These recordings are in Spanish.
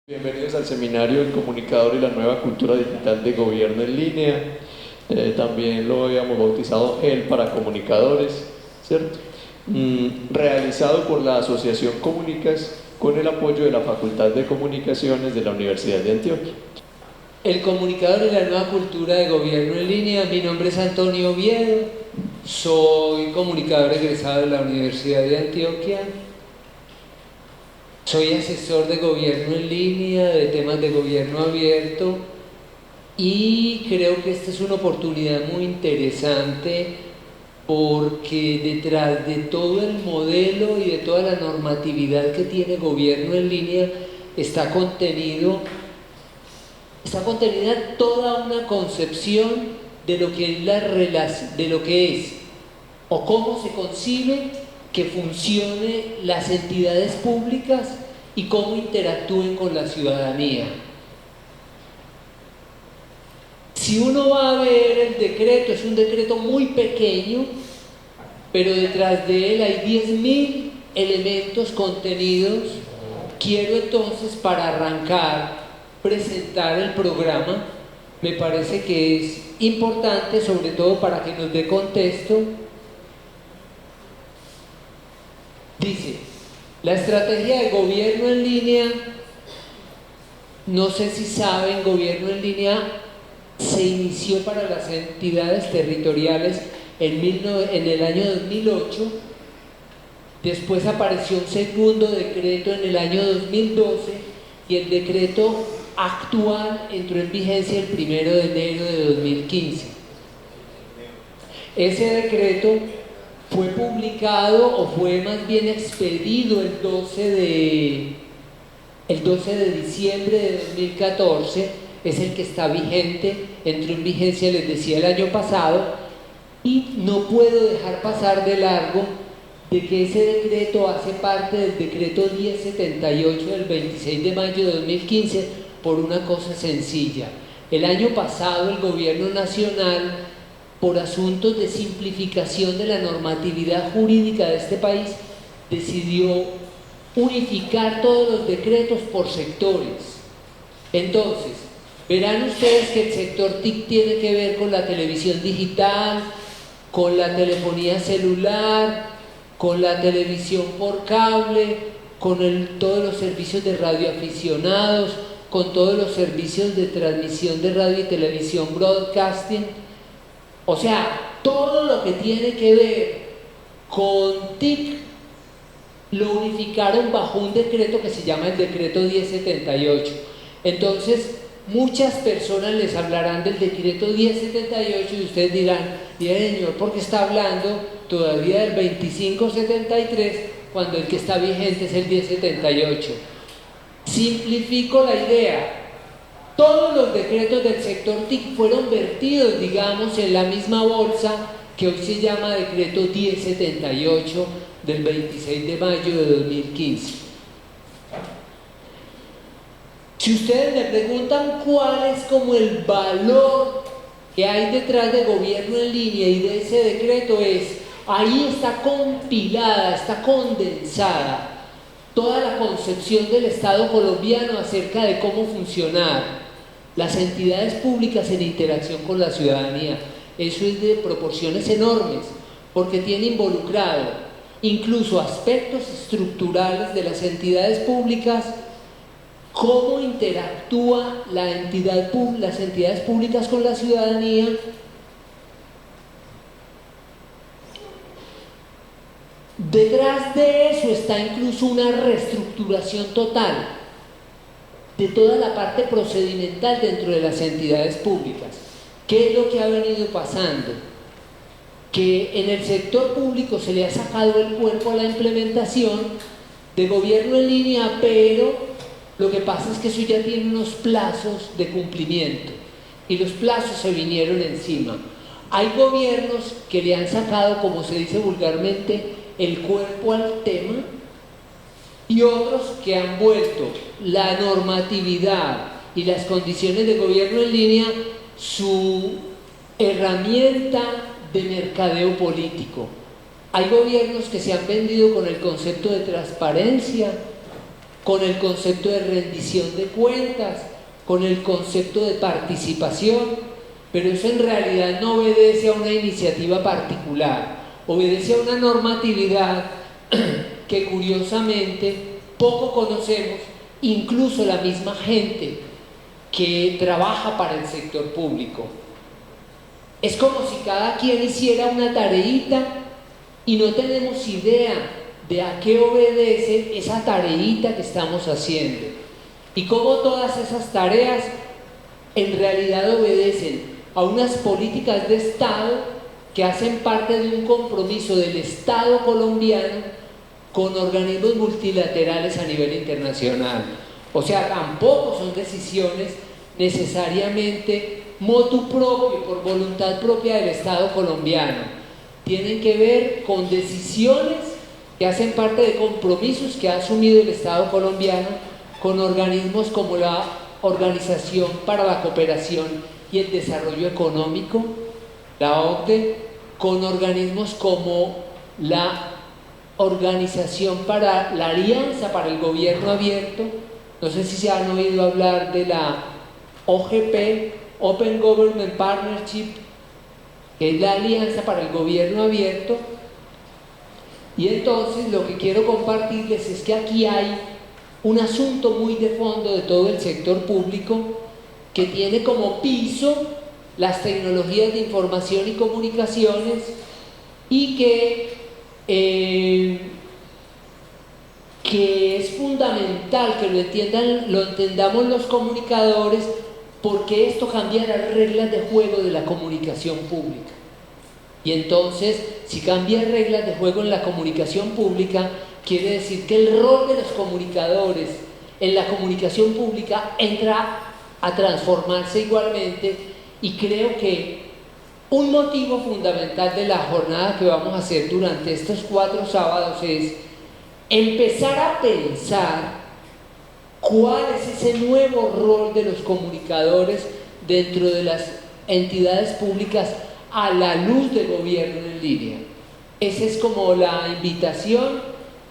Bienvenidos al seminario El Comunicador y la Nueva Cultura Digital de Gobierno en Línea. También lo habíamos bautizado GEL para Comunicadores, ¿cierto? Realizado por la Asociación Comunicas con el apoyo de la Facultad de Comunicaciones de la Universidad de Antioquia. El Comunicador y la Nueva Cultura de Gobierno en Línea. Mi nombre es Antonio Oviedo, soy comunicador egresado de la Universidad de Antioquia. Soy asesor de gobierno en línea, de temas de gobierno abierto, y creo que esta es una oportunidad muy interesante porque detrás de todo el modelo y de toda la normatividad que tiene gobierno en línea está contenida toda una concepción de lo que es o cómo se concibe que funcione las entidades públicas y cómo interactúen con la ciudadanía. Si uno va a ver el decreto, es un decreto muy pequeño, pero detrás de él hay 10.000 elementos contenidos. Quiero entonces, para arrancar, presentar el programa. Me parece que es importante, sobre todo para que nos dé contexto. Dice, la estrategia de gobierno en línea, no sé si saben, gobierno en línea se inició para las entidades territoriales en el año 2008, después apareció un segundo decreto en el año 2012 y el decreto actual entró en vigencia el 1 de enero de 2015. Ese decreto fue publicado, o fue más bien expedido, el 12 de diciembre de 2014, es el que está vigente, entró en vigencia, les decía, el año pasado, y no puedo dejar pasar de largo de que ese decreto hace parte del decreto 1078 del 26 de mayo de 2015 por una cosa sencilla. El año pasado el gobierno nacional, por asuntos de simplificación de la normatividad jurídica de este país, decidió unificar todos los decretos por sectores. Entonces, verán ustedes que el sector TIC tiene que ver con la televisión digital, con la telefonía celular, con la televisión por cable, con todos los servicios de radioaficionados, con todos los servicios de transmisión de radio y televisión broadcasting. O sea, todo lo que tiene que ver con TIC lo unificaron bajo un decreto que se llama el decreto 1078. Entonces, muchas personas les hablarán del decreto 1078 y ustedes dirán, señor, ¿por qué está hablando todavía del 2573 cuando el que está vigente es el 1078? Simplifico la idea. Todos los decretos del sector TIC fueron vertidos, digamos, en la misma bolsa que hoy se llama decreto 1078 del 26 de mayo de 2015. Si ustedes me preguntan cuál es como el valor que hay detrás de gobierno en línea y de ese decreto, ahí está compilada, está condensada toda la concepción del Estado colombiano acerca de cómo funcionar las entidades públicas en interacción con la ciudadanía. Eso es de proporciones enormes, porque tiene involucrado incluso aspectos estructurales de las entidades públicas, cómo interactúa las entidades públicas con la ciudadanía, detrás de eso está incluso una reestructuración total de toda la parte procedimental dentro de las entidades públicas. ¿Qué es lo que ha venido pasando? Que en el sector público se le ha sacado el cuerpo a la implementación de gobierno en línea, pero lo que pasa es que eso ya tiene unos plazos de cumplimiento y los plazos se vinieron encima. Hay gobiernos que le han sacado, como se dice vulgarmente, el cuerpo al tema, y otros que han vuelto la normatividad y las condiciones de gobierno en línea su herramienta de mercadeo político. Hay gobiernos que se han vendido con el concepto de transparencia, con el concepto de rendición de cuentas, con el concepto de participación, pero eso en realidad no obedece a una iniciativa particular, obedece a una normatividad que curiosamente poco conocemos, incluso la misma gente que trabaja para el sector público. Es como si cada quien hiciera una tareita y no tenemos idea de a qué obedece esa tareita que estamos haciendo y cómo todas esas tareas en realidad obedecen a unas políticas de Estado que hacen parte de un compromiso del Estado colombiano con organismos multilaterales a nivel internacional. O sea, tampoco son decisiones necesariamente motu propio, por voluntad propia del Estado colombiano. Tienen que ver con decisiones que hacen parte de compromisos que ha asumido el Estado colombiano con organismos como la Organización para la Cooperación y el Desarrollo Económico, la OCDE, con organismos como la Organización para la Alianza para el Gobierno Abierto. No sé si se han oído hablar de la OGP, Open Government Partnership, que es la Alianza para el Gobierno Abierto. Y entonces lo que quiero compartirles es que aquí hay un asunto muy de fondo de todo el sector público que tiene como piso las tecnologías de información y comunicaciones y que es fundamental que lo entendamos los comunicadores, porque esto cambia las reglas de juego de la comunicación pública. Y entonces, si cambia reglas de juego en la comunicación pública, quiere decir que el rol de los comunicadores en la comunicación pública entra a transformarse igualmente, y creo que un motivo fundamental de la jornada que vamos a hacer durante estos 4 sábados es empezar a pensar cuál es ese nuevo rol de los comunicadores dentro de las entidades públicas a la luz del gobierno en línea. Esa es como la invitación,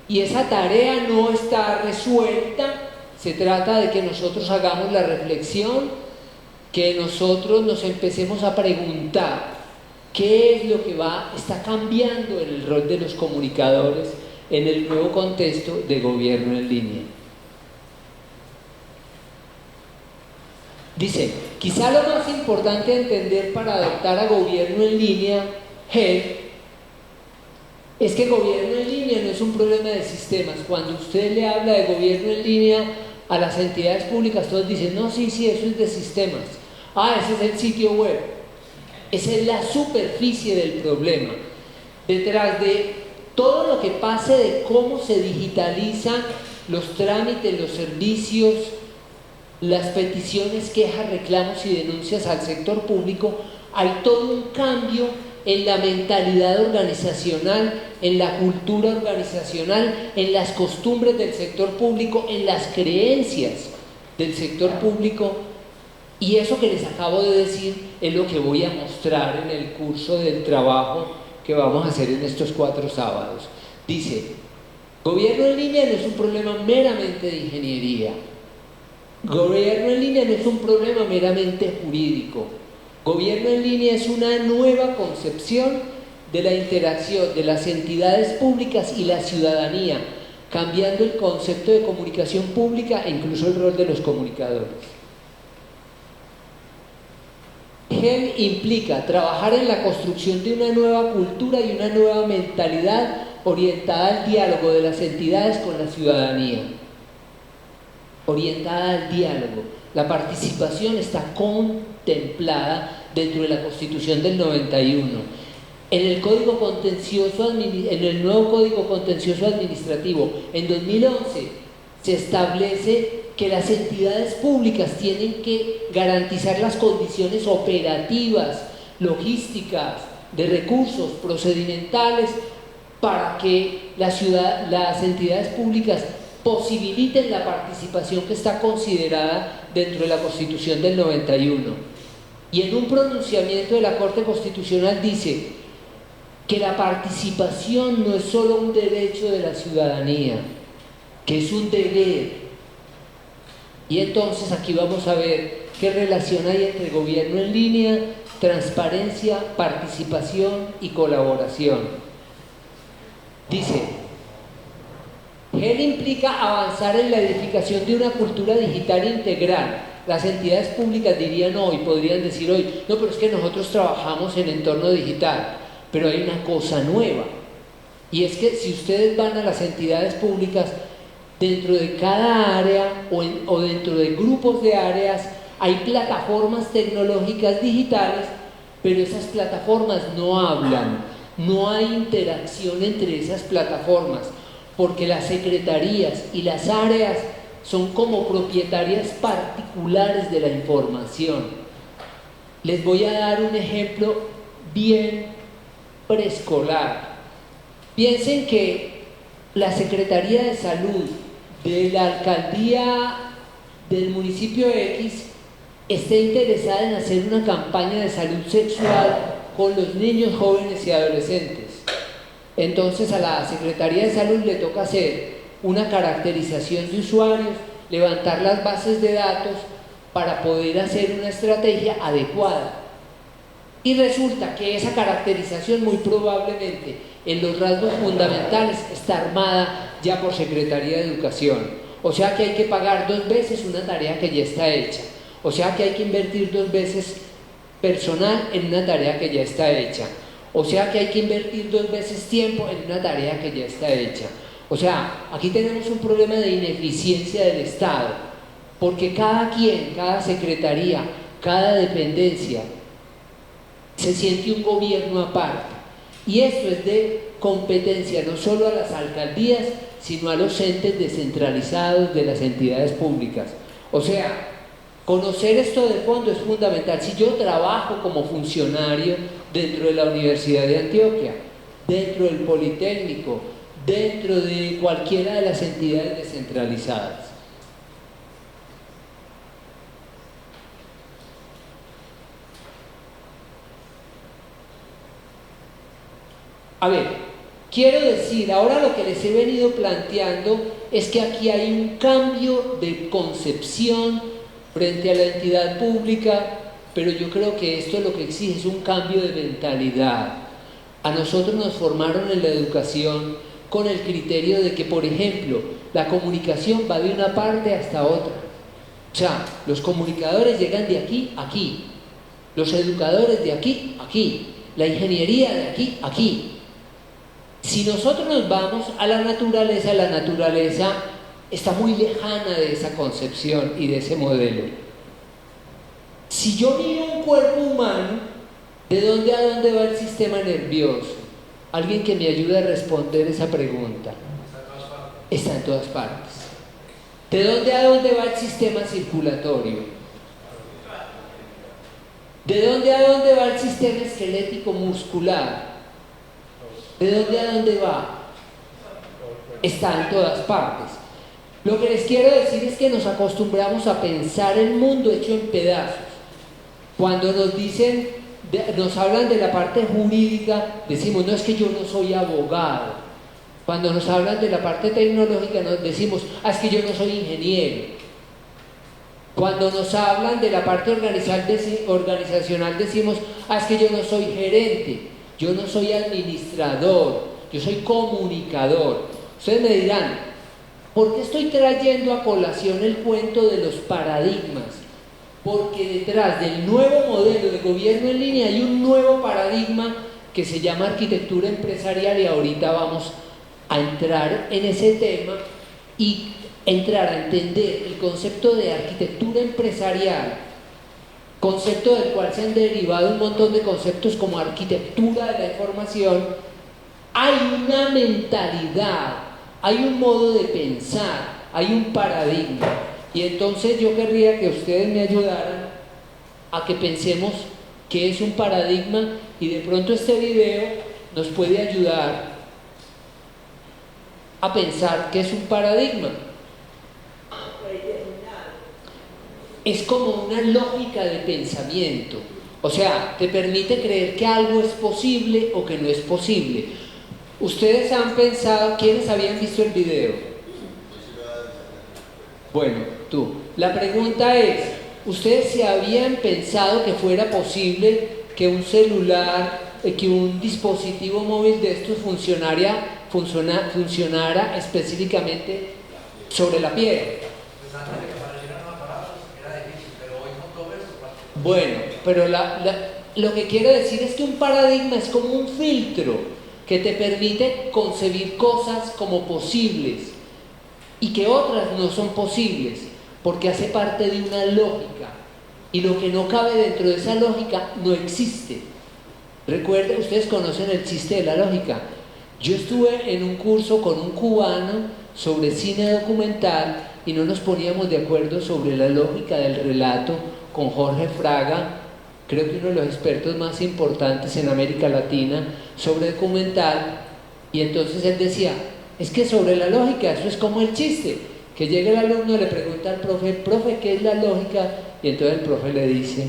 y esa tarea no está resuelta. Se trata de que nosotros hagamos la reflexión, que nosotros nos empecemos a preguntar qué es lo que está cambiando en el rol de los comunicadores en el nuevo contexto de gobierno en línea. Dice, quizá lo más importante a entender para adoptar a gobierno en línea, es que gobierno en línea no es un problema de sistemas. Cuando usted le habla de gobierno en línea a las entidades públicas, todos dicen, no, sí, eso es de sistemas. Ese es el sitio web. Esa es la superficie del problema. Detrás de todo lo que pase de cómo se digitalizan los trámites, los servicios, las peticiones, quejas, reclamos y denuncias al sector público, hay todo un cambio en la mentalidad organizacional, en la cultura organizacional, en las costumbres del sector público, en las creencias del sector público. Y eso que les acabo de decir es lo que voy a mostrar en el curso del trabajo que vamos a hacer en estos 4 sábados. Dice, gobierno en línea no es un problema meramente de ingeniería. Gobierno en línea no es un problema meramente jurídico. Gobierno en línea es una nueva concepción de la interacción de las entidades públicas y la ciudadanía, cambiando el concepto de comunicación pública e incluso el rol de los comunicadores. GEM implica trabajar en la construcción de una nueva cultura y una nueva mentalidad orientada al diálogo de las entidades con la ciudadanía. Orientada al diálogo. La participación está contemplada dentro de la Constitución del 91. En el nuevo Código Contencioso Administrativo, en 2011, se establece que las entidades públicas tienen que garantizar las condiciones operativas, logísticas, de recursos, procedimentales, para que las entidades públicas posibiliten la participación que está considerada dentro de la Constitución del 91. Y en un pronunciamiento de la Corte Constitucional dice que la participación no es solo un derecho de la ciudadanía, que es un deber. Y entonces aquí vamos a ver qué relación hay entre gobierno en línea, transparencia, participación y colaboración. Dice, GEL implica avanzar en la edificación de una cultura digital integral. Las entidades públicas dirían hoy, podrían decir hoy, no, pero es que nosotros trabajamos en entorno digital, pero hay una cosa nueva, y es que si ustedes van a las entidades públicas, dentro de cada área o dentro de grupos de áreas, hay plataformas tecnológicas digitales, pero esas plataformas no hablan, no hay interacción entre esas plataformas, porque las secretarías y las áreas son como propietarias particulares de la información. Les voy a dar un ejemplo bien preescolar. Piensen que la Secretaría de Salud de la alcaldía del municipio X está interesada en hacer una campaña de salud sexual con los niños, jóvenes y adolescentes. Entonces a la Secretaría de Salud le toca hacer una caracterización de usuarios, levantar las bases de datos para poder hacer una estrategia adecuada. Y resulta que esa caracterización muy probablemente en los rasgos fundamentales está armada ya por Secretaría de Educación. O sea que hay que pagar 2 veces una tarea que ya está hecha. O sea que hay que invertir 2 veces personal en una tarea que ya está hecha. O sea que hay que invertir 2 veces tiempo en una tarea que ya está hecha. O sea, aquí tenemos un problema de ineficiencia del Estado, porque cada quien, cada secretaría, cada dependencia se siente un gobierno aparte. Y esto es de competencia no solo a las alcaldías, sino a los entes descentralizados de las entidades públicas. O sea, conocer esto de fondo es fundamental. Si yo trabajo como funcionario dentro de la Universidad de Antioquia, dentro del Politécnico, dentro de cualquiera de las entidades descentralizadas. A ver, quiero decir, ahora lo que les he venido planteando es que aquí hay un cambio de concepción frente a la entidad pública, pero yo creo que esto lo que exige es un cambio de mentalidad. A nosotros nos formaron en la educación con el criterio de que, por ejemplo, la comunicación va de una parte hasta otra. O sea, los comunicadores llegan de aquí a aquí, los educadores de aquí a aquí, la ingeniería de aquí a aquí. Si nosotros nos vamos a la naturaleza está muy lejana de esa concepción y de ese modelo. Si yo miro un cuerpo humano, ¿de dónde a dónde va el sistema nervioso? Alguien que me ayude a responder esa pregunta. Está en todas partes. ¿De dónde a dónde va el sistema circulatorio? ¿De dónde a dónde va el sistema esquelético muscular? ¿De dónde a dónde va? Está en todas partes. Lo que les quiero decir es que nos acostumbramos a pensar el mundo hecho en pedazos. Cuando nos dicen, nos hablan de la parte jurídica, decimos, no, es que yo no soy abogado. Cuando nos hablan de la parte tecnológica, nos decimos, es que yo no soy ingeniero. Cuando nos hablan de la parte organizacional, decimos, es que yo no soy gerente, yo no soy administrador, yo soy comunicador. Ustedes me dirán, ¿por qué estoy trayendo a colación el cuento de los paradigmas? Porque detrás del nuevo modelo de gobierno en línea hay un nuevo paradigma que se llama arquitectura empresarial, y ahorita vamos a entrar en ese tema y entrar a entender el concepto de arquitectura empresarial, concepto del cual se han derivado un montón de conceptos como arquitectura de la información. Hay una mentalidad, hay un modo de pensar, hay un paradigma. Y entonces yo querría que ustedes me ayudaran a que pensemos qué es un paradigma, y de pronto este video nos puede ayudar a pensar qué es un paradigma. Es como una lógica de pensamiento, o sea, te permite creer que algo es posible o que no es posible. Ustedes han pensado, ¿quiénes habían visto el video? Bueno, tú. La pregunta es, ¿ustedes se habían pensado que fuera posible que un celular, que un dispositivo móvil de estos funcionara específicamente sobre la piel? Bueno, pero lo que quiero decir es que un paradigma es como un filtro que te permite concebir cosas como posibles y que otras no son posibles, porque hace parte de una lógica, y lo que no cabe dentro de esa lógica no existe. Recuerden, ustedes conocen el chiste de la lógica. Yo estuve en un curso con un cubano sobre cine documental y no nos poníamos de acuerdo sobre la lógica del relato con Jorge Fraga, creo que uno de los expertos más importantes en América Latina sobre documental, y entonces él decía, es que sobre la lógica, eso es como el chiste, que llega el alumno y le pregunta al profe, ¿qué es la lógica? Y entonces el profe le dice,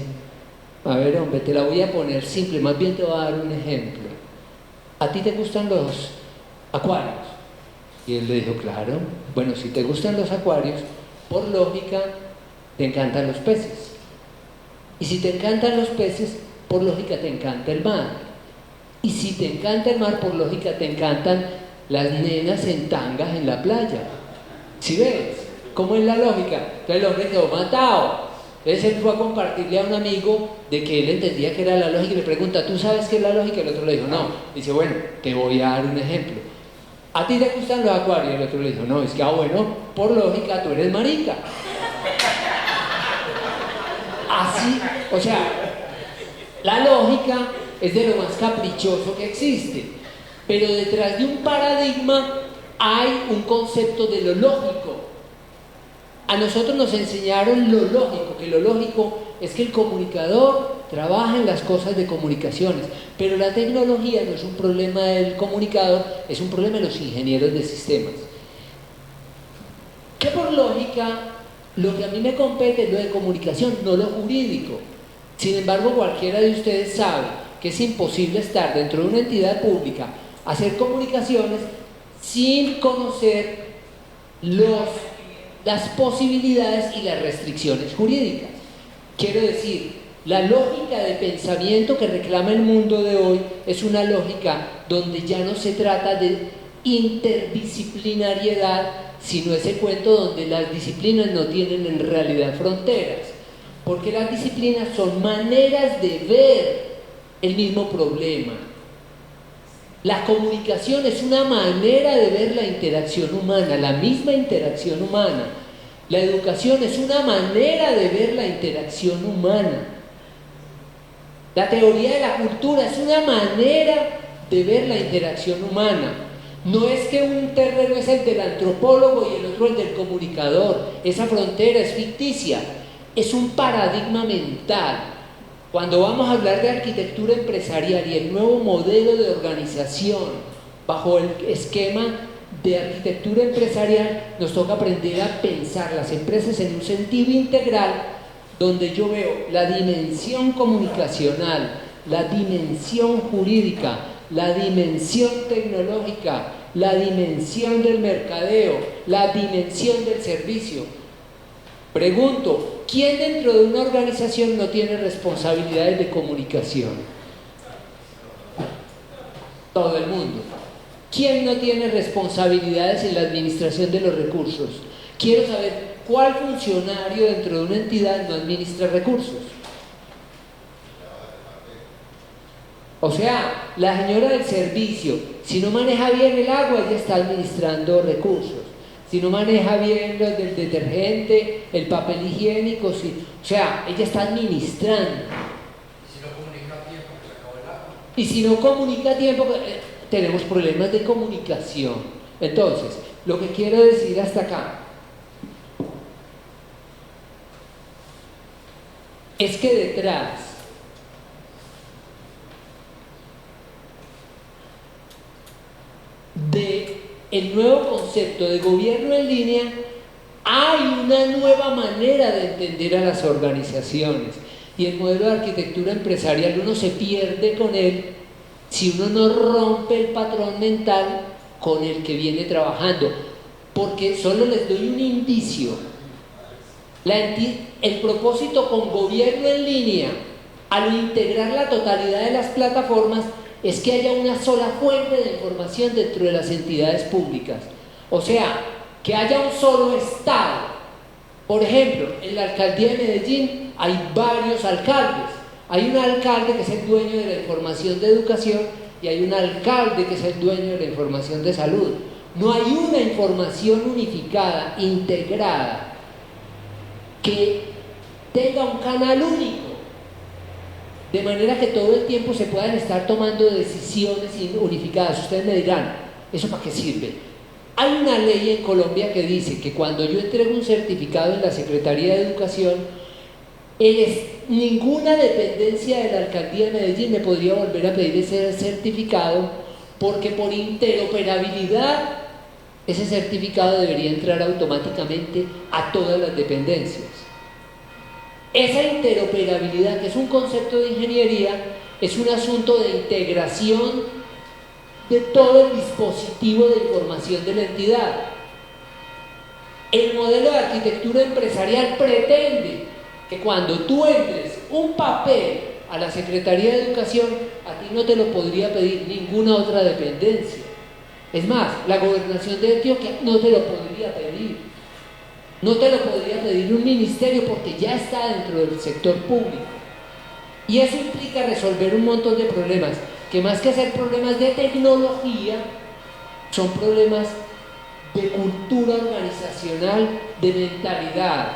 a ver, hombre, te la voy a poner simple, más bien te voy a dar un ejemplo. ¿A ti te gustan los acuarios? Y él le dijo, claro. Bueno, si te gustan los acuarios, por lógica, te encantan los peces. Y si te encantan los peces, por lógica te encanta el mar. Y si te encanta el mar, por lógica te encantan las nenas en tangas en la playa. ¿Sí ves? ¿Cómo es la lógica? Entonces el hombre quedó matado. Entonces él fue a compartirle a un amigo de que él entendía que era la lógica y le pregunta, ¿tú sabes qué es la lógica? El otro le dijo, no. Dice, bueno, te voy a dar un ejemplo. ¿A ti te gustan los acuarios? El otro le dijo, no, es que, bueno, por lógica tú eres marica. Así, o sea, la lógica es de lo más caprichoso que existe, pero detrás de un paradigma hay un concepto de lo lógico. A nosotros nos enseñaron lo lógico, que lo lógico es que el comunicador trabaja en las cosas de comunicaciones, pero la tecnología no es un problema del comunicador, es un problema de los ingenieros de sistemas. Que por lógica, lo que a mí me compete es lo de comunicación, no lo jurídico. Sin embargo, cualquiera de ustedes sabe que es imposible estar dentro de una entidad pública, hacer comunicaciones sin conocer las posibilidades y las restricciones jurídicas. Quiero decir, la lógica de pensamiento que reclama el mundo de hoy es una lógica donde ya no se trata de interdisciplinariedad, sino ese cuento donde las disciplinas no tienen en realidad fronteras, porque las disciplinas son maneras de ver el mismo problema. La comunicación es una manera de ver la interacción humana, la misma interacción humana. La educación es una manera de ver la interacción humana. La teoría de la cultura es una manera de ver la interacción humana. No es que un terreno es el del antropólogo y el otro el del comunicador. Esa frontera es ficticia. Es un paradigma mental. Cuando vamos a hablar de arquitectura empresarial y el nuevo modelo de organización bajo el esquema de arquitectura empresarial, nos toca aprender a pensar las empresas en un sentido integral, donde yo veo la dimensión comunicacional, la dimensión jurídica, la dimensión tecnológica, la dimensión del mercadeo, la dimensión del servicio. Pregunto, ¿quién dentro de una organización no tiene responsabilidades de comunicación? Todo el mundo. ¿Quién no tiene responsabilidades en la administración de los recursos? Quiero saber cuál funcionario dentro de una entidad no administra recursos. O sea, la señora del servicio, si no maneja bien el agua, ella está administrando recursos. Si no maneja bien los del detergente, el papel higiénico, o sea, ella está administrando. Y si no comunica a tiempo, que se acabó el agua. Y si no comunica a tiempo, tenemos problemas de comunicación. Entonces, lo que quiero decir hasta acá es que detrás del nuevo concepto de gobierno en línea hay una nueva manera de entender a las organizaciones, y el modelo de arquitectura empresarial uno se pierde con él si uno no rompe el patrón mental con el que viene trabajando, porque solo les doy un indicio. El propósito con gobierno en línea, al integrar la totalidad de las plataformas, es que haya una sola fuente de información dentro de las entidades públicas. O sea, que haya un solo estado. Por ejemplo, en la alcaldía de Medellín hay varios alcaldes. Hay un alcalde que es el dueño de la información de educación y hay un alcalde que es el dueño de la información de salud. No hay una información unificada, integrada, que tenga un canal único, de manera que todo el tiempo se puedan estar tomando decisiones unificadas. Ustedes me dirán, ¿eso para qué sirve? Hay una ley en Colombia que dice que cuando yo entrego un certificado en la Secretaría de Educación, ninguna dependencia de la alcaldía de Medellín me podría volver a pedir ese certificado, porque por interoperabilidad ese certificado debería entrar automáticamente a todas las dependencias. Esa interoperabilidad, que es un concepto de ingeniería, es un asunto de integración de todo el dispositivo de información de la entidad. El modelo de arquitectura empresarial pretende que cuando tú entres un papel a la Secretaría de Educación, a ti no te lo podría pedir ninguna otra dependencia. Es más, la Gobernación de Antioquia no te lo podría pedir. No te lo podría pedir un ministerio porque ya está dentro del sector público. Y eso implica resolver un montón de problemas, que más que ser problemas de tecnología, son problemas de cultura organizacional, de mentalidad.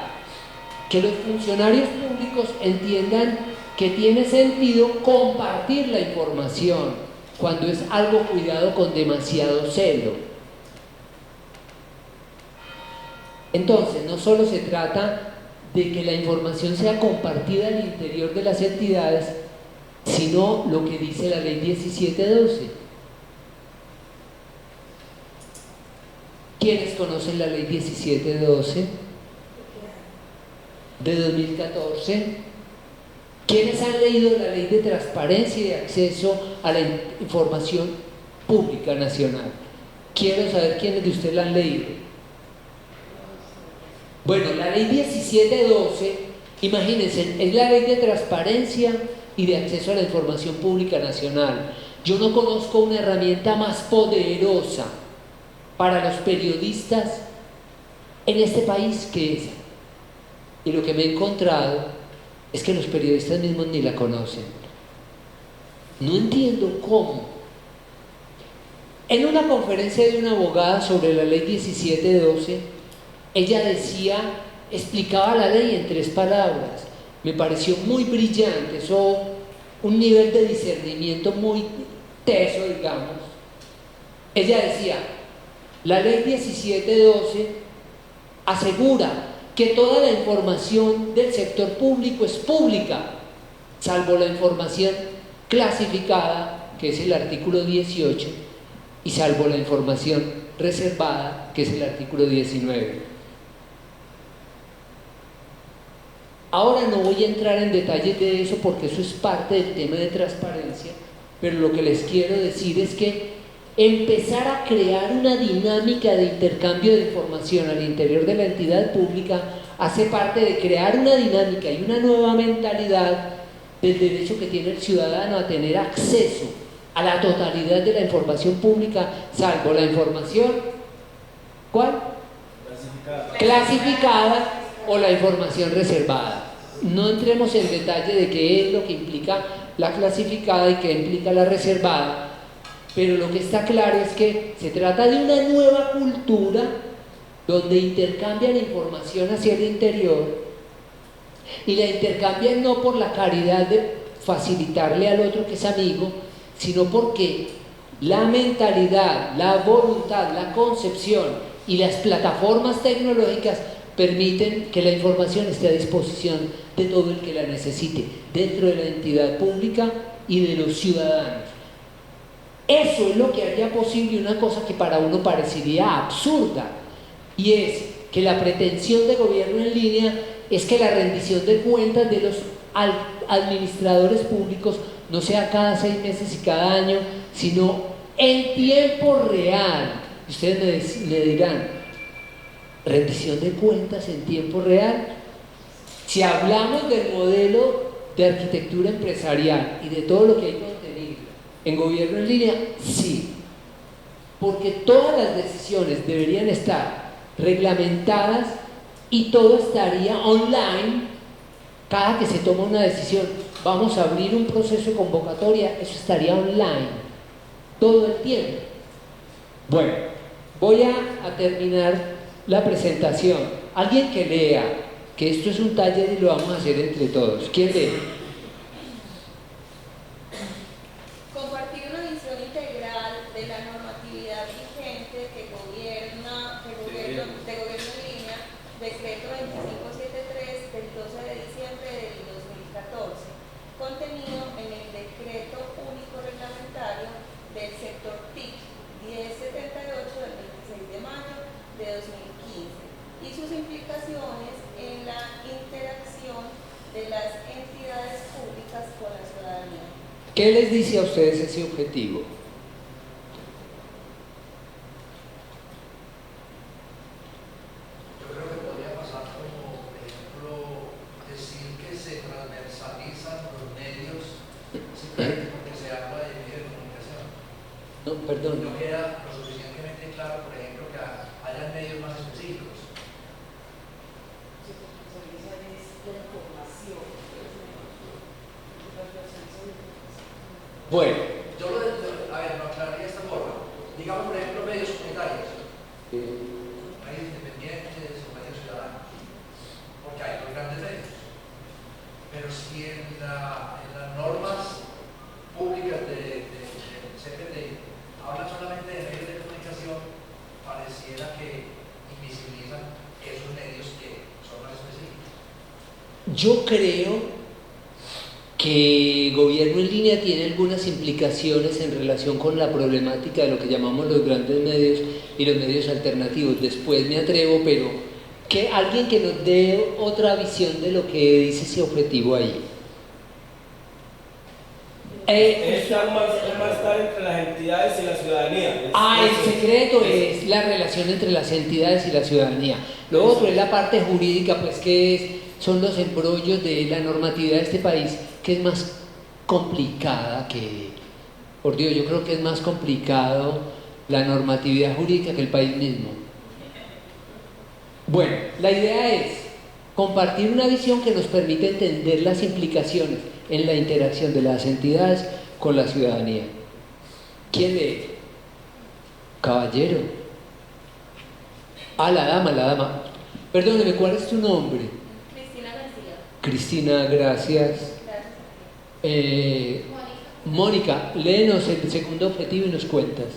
Que los funcionarios públicos entiendan que tiene sentido compartir la información cuando es algo cuidado con demasiado celo. Entonces, no solo se trata de que la información sea compartida al interior de las entidades, sino lo que dice la ley 1712. ¿Quiénes conocen la ley 1712 de 2014? ¿Quiénes han leído la ley de transparencia y de acceso a la información pública nacional? Quiero saber quiénes de ustedes la han leído. Bueno, la ley 1712, imagínense, es la ley de transparencia y de acceso a la información pública nacional. Yo no conozco una herramienta más poderosa para los periodistas en este país que esa. Y lo que me he encontrado es que los periodistas mismos ni la conocen. No entiendo cómo. En una conferencia de una abogada sobre la ley 1712, ella explicaba la ley en 3 palabras. Me pareció muy brillante, eso, un nivel de discernimiento muy teso, digamos. Ella decía, la ley 1712 asegura que toda la información del sector público es pública, salvo la información clasificada, que es el artículo 18, y salvo la información reservada, que es el artículo 19. Ahora no voy a entrar en detalles de eso porque eso es parte del tema de transparencia, pero lo que les quiero decir es que empezar a crear una dinámica de intercambio de información al interior de la entidad pública hace parte de crear una dinámica y una nueva mentalidad del derecho que tiene el ciudadano a tener acceso a la totalidad de la información pública, salvo la información, ¿cuál? Clasificada o la información reservada. No entremos en detalle de qué es lo que implica la clasificada y qué implica la reservada, pero lo que está claro es que se trata de una nueva cultura donde intercambian información hacia el interior, y la intercambian no por la caridad de facilitarle al otro que es amigo, sino porque la mentalidad, la voluntad, la concepción y las plataformas tecnológicas permiten que la información esté a disposición de todo el que la necesite, dentro de la entidad pública y de los ciudadanos. Eso es lo que haría posible una cosa que para uno parecería absurda, y es que la pretensión de gobierno en línea es que la rendición de cuentas de los administradores públicos no sea cada 6 meses y cada año, sino en tiempo real. Ustedes me dirán, ¿rendición de cuentas en tiempo real? Si hablamos del modelo de arquitectura empresarial y de todo lo que hay contenido en gobierno en línea, sí, porque todas las decisiones deberían estar reglamentadas y todo estaría online. Cada que se toma una decisión, vamos a abrir un proceso de convocatoria, eso estaría online todo el tiempo. Bueno, voy a terminar la presentación. Alguien que lea, que esto es un taller y lo vamos a hacer entre todos. ¿Quién lee? Compartir una visión integral de la normatividad vigente de gobierno en línea, decreto 2573 del 12 de diciembre del 2014, contenido en el decreto único reglamentario del sector TIC 1078 del 26 de mayo de 2015 y sus implicaciones en la interacción de las entidades públicas con la ciudadanía. ¿Qué les dice a ustedes ese objetivo? Yo creo que podría pasar como, por ejemplo, decir que se transversalizan los medios simplemente porque se habla de medios de comunicación. No, perdón. No queda lo suficientemente claro, por ejemplo, que haya medios más específicos. Bueno, A ver, lo aclararía de esta forma. Digamos, por ejemplo, medios comunitarios, medios independientes o medios ciudadanos, porque hay los grandes medios. Pero si en las normas públicas del CPT hablan solamente de medios de comunicación, pareciera que invisibilizan esos medios que son más específicos. yo creo que gobierno en línea tiene algunas implicaciones en relación con la problemática de lo que llamamos los grandes medios y los medios alternativos. Después me atrevo, pero que alguien que nos dé otra visión de lo que dice ese objetivo ahí. Es más estar entre las entidades y la ciudadanía. El secreto es la relación entre las entidades y la ciudadanía. Lo otro es la parte jurídica, pues son los embrollos de la normatividad de este país, que es más complicada que, por Dios, yo creo que es más complicado la normatividad jurídica que el país mismo. Bueno, la idea es compartir una visión que nos permite entender las implicaciones en la interacción de las entidades con la ciudadanía. ¿Quién lee? Caballero. La dama. Perdóneme, ¿cuál es tu nombre? Cristina García. Cristina, gracias. Mónica, léenos el segundo objetivo y nos cuentas.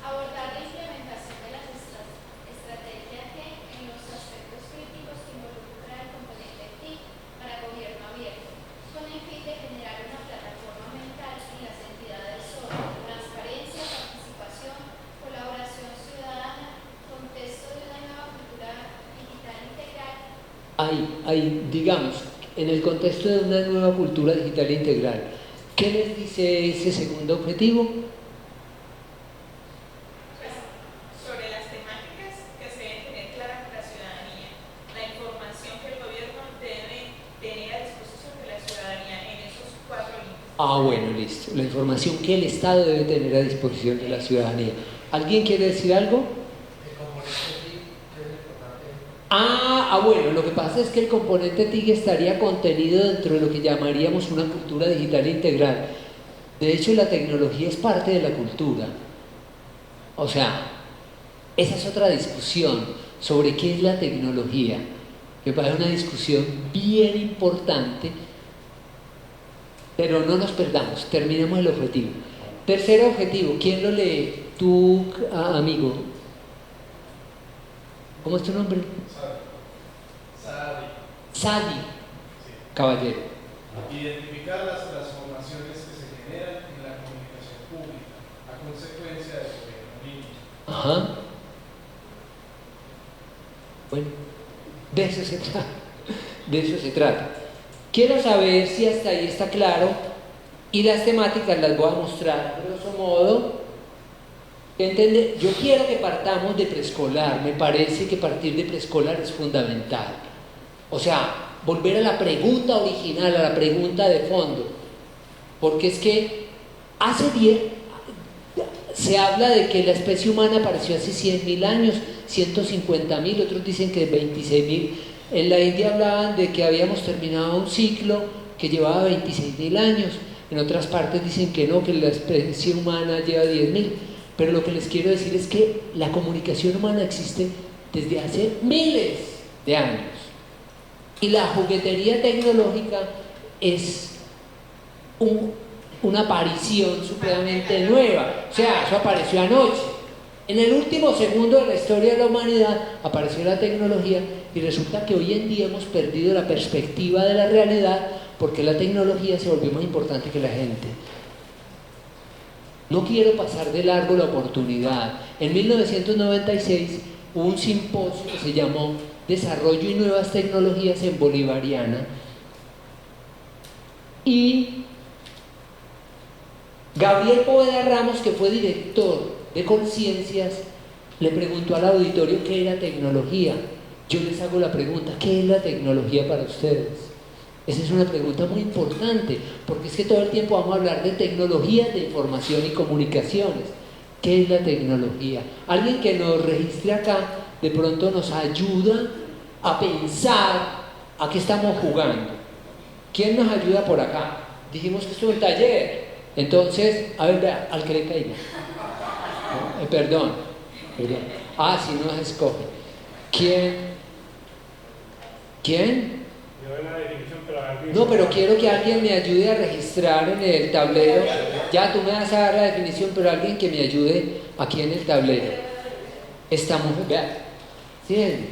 Abordar la implementación de las estrategias que en los aspectos críticos que involucra el componente TIC para gobierno abierto, con el fin de generar una plataforma mental en las entidades sobre transparencia, participación, colaboración ciudadana, contexto de una nueva cultura digital integral. Digamos, en el contexto de una nueva cultura digital integral, ¿qué les dice ese segundo objetivo? Sobre las temáticas que se deben tener claras para la ciudadanía, la información que el gobierno debe tener a disposición de la ciudadanía en esos 4 líneas. Bueno, listo. La información que el Estado debe tener a disposición de la ciudadanía. ¿Alguien quiere decir algo? El componente TIC es importante. Bueno, lo que pasa es que el componente TIC estaría contenido dentro de lo que llamaríamos una cultura digital integral. De hecho, la tecnología es parte de la cultura. O sea, esa es otra discusión sobre qué es la tecnología. Me parece una discusión bien importante, pero no nos perdamos, terminemos el objetivo. Tercer objetivo, ¿quién lo lee? Tú, amigo. ¿Cómo es tu nombre? Sadi. Caballero. Identificar las transformaciones que se generan en la comunicación pública a consecuencia del gobierno en línea. Ajá. Bueno, de eso se trata. De eso se trata. Quiero saber si hasta ahí está claro y las temáticas las voy a mostrar grosso modo. Yo quiero que partamos de preescolar. Me parece que partir de preescolar es fundamental. O sea, volver a la pregunta original, a la pregunta de fondo. Porque es que se habla de que la especie humana apareció hace 100.000 años, 150.000, otros dicen que 26.000. En la India hablaban de que habíamos terminado un ciclo que llevaba 26.000 años. En otras partes dicen que no, que la especie humana lleva 10.000. Pero lo que les quiero decir es que la comunicación humana existe desde hace miles de años. Y la juguetería tecnológica es una aparición supremamente nueva. O sea, eso apareció anoche. En el último segundo de la historia de la humanidad apareció la tecnología y resulta que hoy en día hemos perdido la perspectiva de la realidad porque la tecnología se volvió más importante que la gente. No quiero pasar de largo la oportunidad. En 1996 hubo un simposio que se llamó Desarrollo y Nuevas Tecnologías en Bolivariana y Gabriel Poveda Ramos, que fue director de Conciencias, le preguntó al auditorio qué era tecnología. Yo les hago la pregunta, ¿qué es la tecnología para ustedes? Esa es una pregunta muy importante, porque es que todo el tiempo vamos a hablar de tecnologías de información y comunicaciones. ¿Qué es la tecnología? Alguien que nos registre acá de pronto nos ayuda a pensar a qué estamos jugando. ¿Quién nos ayuda por acá? Dijimos que esto es un taller. Entonces, a ver, vea, al que le caiga. No, perdón. Ah, si no se escoge. ¿Quién? No, pero quiero que alguien me ayude a registrar en el tablero. Ya tú me vas a dar la definición, pero alguien que me ayude aquí en el tablero. Esta mujer, vea. ¿Sí?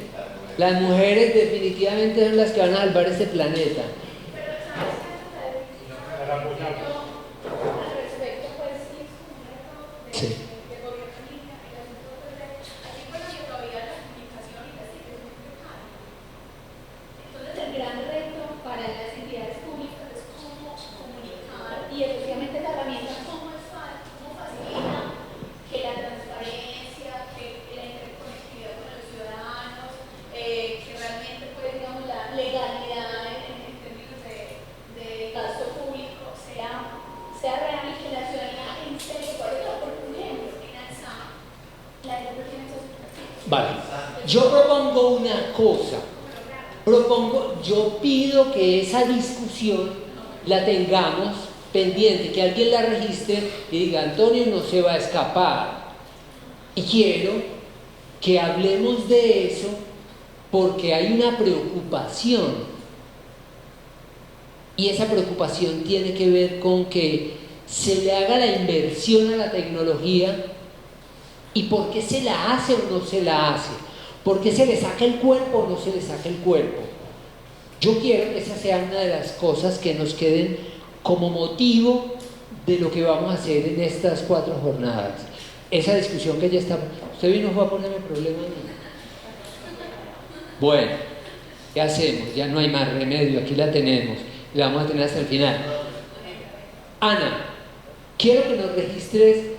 Las mujeres definitivamente son las que van a salvar este planeta. Sí. Vale, yo propongo una cosa, yo pido que esa discusión la tengamos pendiente, que alguien la registre y diga, Antonio no se va a escapar. Y quiero que hablemos de eso porque hay una preocupación. Y esa preocupación tiene que ver con que se le haga la inversión a la tecnología. ¿Y por qué se la hace o no se la hace? ¿Por qué se le saca el cuerpo o no se le saca el cuerpo? Yo quiero que esa sea una de las cosas que nos queden como motivo de lo que vamos a hacer en estas 4 jornadas. Esa discusión que ya está... ¿Usted vino a ponerme problema a mí? Bueno, ¿qué hacemos? Ya no hay más remedio, aquí la tenemos. La vamos a tener hasta el final. Ana, quiero que nos registres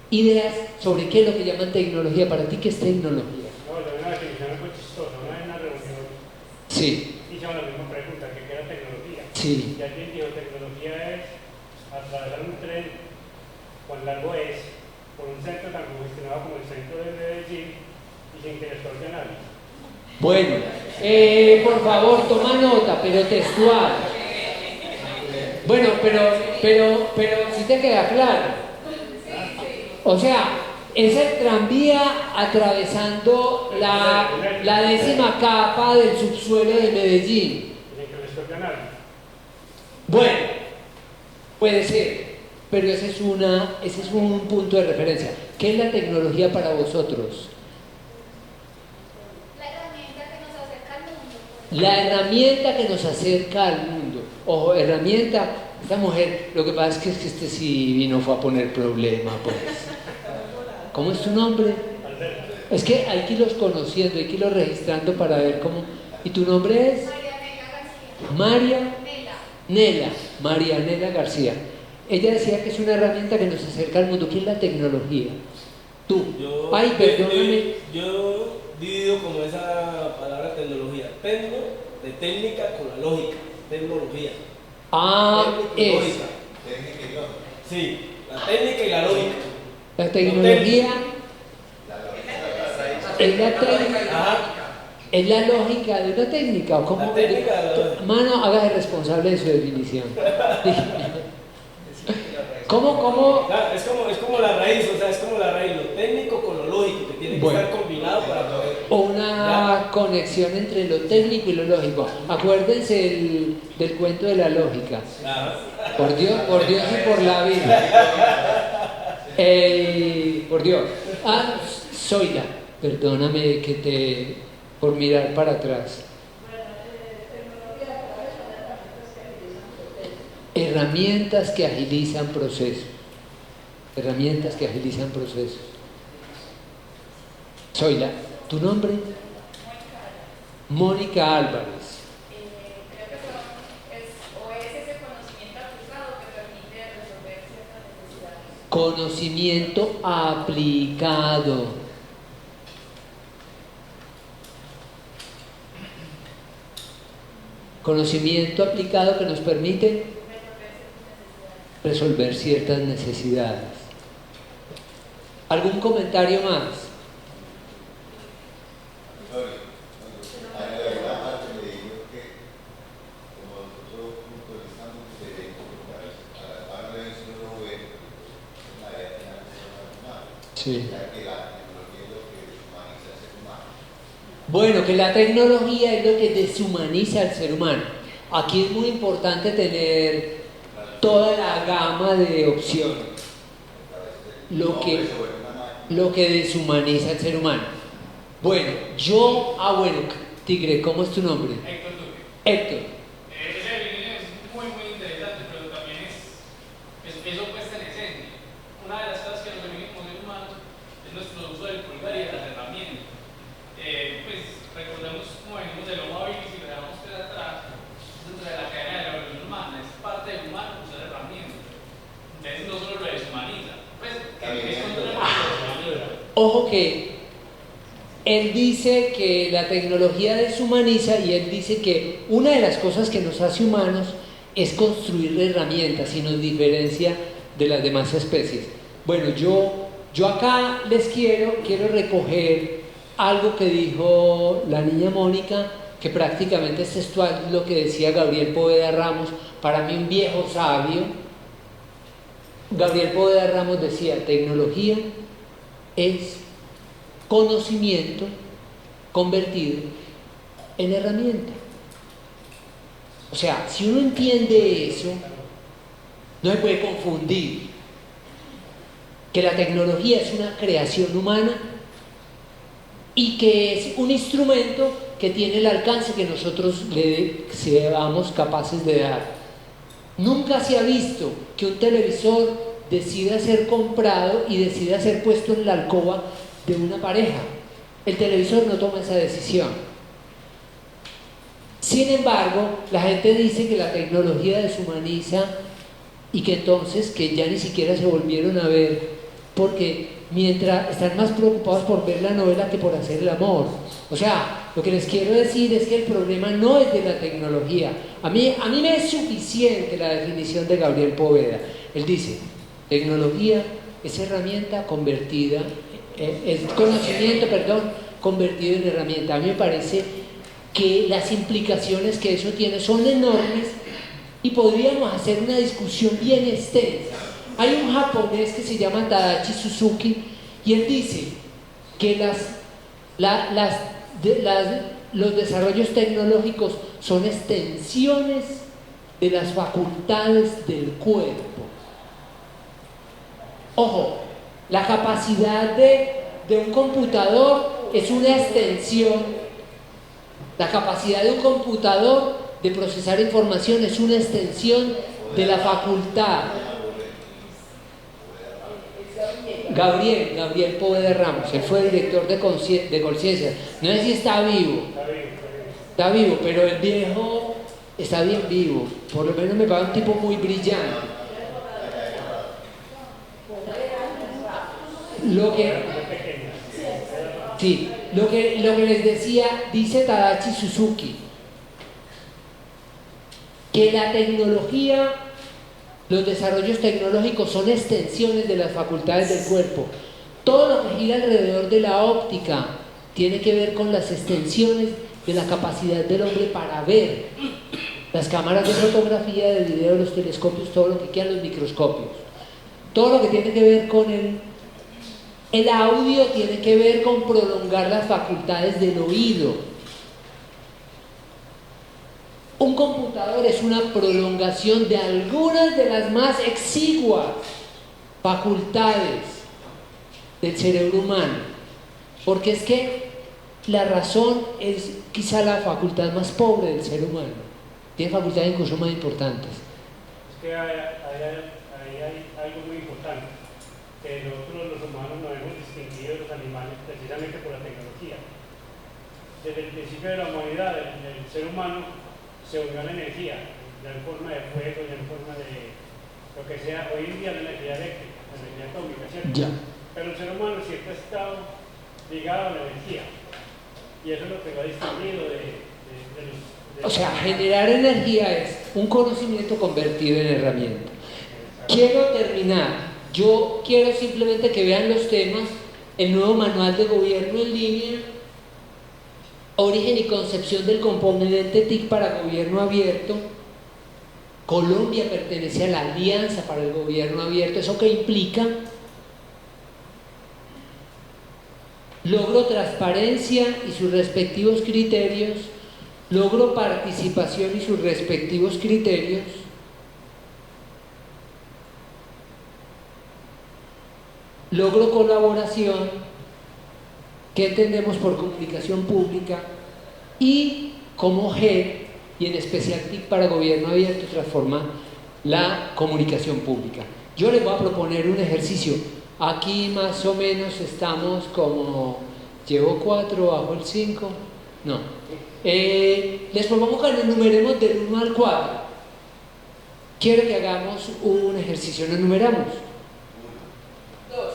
ideas sobre qué es lo que llaman tecnología. Para ti, ¿qué es tecnología? No, una definición muy chistosa. Una vez en una reunión hicieron la misma pregunta, ¿qué era tecnología? Sí. Y alguien dijo, tecnología es atravesar un tren cuán largo es, por un centro tan congestionado como el centro de Medellín y sin que les toque a nadie. Bueno, por favor, toma nota, pero textual. Bueno, pero si te queda claro. O sea, es el tranvía atravesando la 10ª capa del subsuelo de Medellín. Bueno, puede ser, pero ese es un punto de referencia. ¿Qué es la tecnología para vosotros? La herramienta que nos acerca al mundo. La herramienta que nos acerca al mundo. Ojo, herramienta. Esta mujer, lo que pasa es que este sí vino fue a poner problema, pues. ¿Cómo es tu nombre? Es que hay que irlos conociendo, hay que irlos registrando para ver cómo... ¿Y tu nombre es? María Nela García. Ella decía que es una herramienta que nos acerca al mundo. ¿Qué es la tecnología? Tú. Yo divido como esa palabra tecnología. de técnica con la lógica, tecnología. Técnica y lógica. Sí, la técnica y la lógica. La tecnología es la técnica. ¿Es la lógica de una técnica? ¿O cómo? La técnica de la lógica. Mano, hágase responsable de su definición. ¿Cómo? Es como la raíz, o sea, es como la raíz, lo técnico con lo lógico, que tiene que estar combinado para poder... Una conexión entre lo técnico y lo lógico. Acuérdense del cuento de la lógica. Por Dios y por la vida. Por Dios. Zoila, perdóname por mirar para atrás. Herramientas que agilizan procesos. Herramientas que agilizan procesos. Zoila, ¿tu nombre? Mónica Álvarez. Creo que es ese conocimiento aplicado que permite resolver ciertas necesidades. Conocimiento aplicado. Conocimiento aplicado que nos permite resolver ciertas necesidades. ¿Algún comentario más? Sí. Bueno, que la tecnología es lo que deshumaniza al ser humano. Aquí es muy importante tener toda la gama de opciones. Lo que deshumaniza al ser humano. Bueno, Tigre, ¿cómo es tu nombre? Héctor Duque. Héctor. Esa definición es muy interesante, pero también es opuesta en esencia. Una de las cosas que nos definen como seres humanos es nuestro uso del pulgar y de las herramientas. Pues recordemos cómo venimos del Homo habilis y lo dejamos quedar atrás, dentro de la cadena de la evolución humana. Es parte del humano usar herramientas. Entonces no solo lo deshumaniza, pues es contra el Ojo que él dice que la tecnología deshumaniza y él dice que una de las cosas que nos hace humanos es construir herramientas y nos diferencia de las demás especies. Bueno, yo acá les quiero recoger algo que dijo la niña Mónica, que prácticamente es textual lo que decía Gabriel Poveda Ramos, para mí un viejo sabio. Gabriel Poveda Ramos decía, tecnología es conocimiento convertido en herramienta. O sea, si uno entiende eso, no se puede confundir que la tecnología es una creación humana y que es un instrumento que tiene el alcance que nosotros seamos capaces de dar. Nunca se ha visto que un televisor decida ser comprado y decida ser puesto en la alcoba de una pareja. El televisor no toma esa decisión. Sin embargo, la gente dice que la tecnología deshumaniza y que entonces que ya ni siquiera se volvieron a ver porque mientras están más preocupados por ver la novela que por hacer el amor. O sea, lo que les quiero decir es que el problema no es de la tecnología. A mí me es suficiente la definición de Gabriel Poveda. Él dice, tecnología es herramienta convertida, es conocimiento, convertido en herramienta. A mí me parece que las implicaciones que eso tiene son enormes y podríamos hacer una discusión bien extensa. Hay un japonés que se llama Tadashi Suzuki y él dice que los desarrollos tecnológicos son extensiones de las facultades del cuerpo. Ojo, la capacidad de un computador es una extensión, la capacidad de un computador de procesar información es una extensión de la facultad. Gabriel Poveda Ramos, él fue director de Conciencia. No sé si está vivo. Está vivo, pero el viejo está bien vivo. Por lo menos me parece un tipo muy brillante. Lo que les decía, dice Tadashi Suzuki, que la tecnología, los desarrollos tecnológicos son extensiones de las facultades del cuerpo. Todo lo que gira alrededor de la óptica tiene que ver con las extensiones de la capacidad del hombre para ver. Las cámaras de fotografía, de video, los telescopios, todo lo que quieran, los microscopios. Todo lo que tiene que ver con el audio tiene que ver con prolongar las facultades del oído. Un computador es una prolongación de algunas de las más exiguas facultades del cerebro humano, porque es que la razón es quizá la facultad más pobre del ser humano. Tiene facultades incluso más importantes. Es que hay algo muy importante, que nosotros los humanos nos hemos distinguido de los animales precisamente por la tecnología. Desde el principio de la humanidad, el ser humano se unió a la energía, ya en forma de fuego, ya en forma de lo que sea, hoy en día la energía eléctrica, la energía atómica, ¿cierto? Ya. Pero el ser humano siempre ha estado ligado a la energía, y eso es lo que lo ha distinguido de los... O sea, generar energía es un conocimiento convertido en herramienta. Quiero terminar. Yo quiero simplemente que vean los temas, el nuevo manual de gobierno en línea, origen y concepción del componente TIC para gobierno abierto. Colombia pertenece a la Alianza para el Gobierno Abierto. ¿Eso qué implica? Logro transparencia y sus respectivos criterios. Logro participación y sus respectivos criterios. Logro colaboración. ¿Qué entendemos por comunicación pública? Y cómo G, y en especial TIC para gobierno abierto, transforma la comunicación pública. Yo les voy a proponer un ejercicio. Aquí más o menos estamos como... ¿Llevo 4 bajo el 5? No. Les propongo que nos enumeremos del 1 al 4. Quiero que hagamos un ejercicio. ¿Nos enumeramos? 2.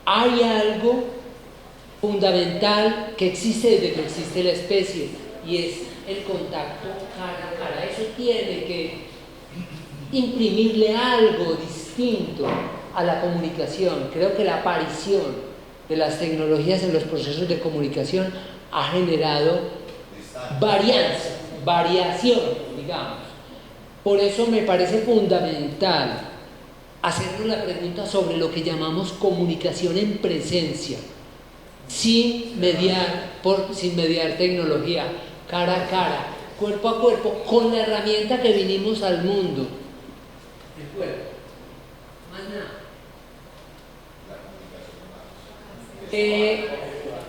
Hay algo fundamental que existe desde que existe la especie, y es el contacto cara a cara. Eso tiene que imprimirle algo distinto a la comunicación. Creo que la aparición de las tecnologías en los procesos de comunicación ha generado variación, digamos. Por eso me parece fundamental hacernos la pregunta sobre lo que llamamos comunicación en presencia, sin mediar tecnología, cara a cara, cuerpo a cuerpo, con la herramienta que vinimos al mundo, el cuerpo. Más nada.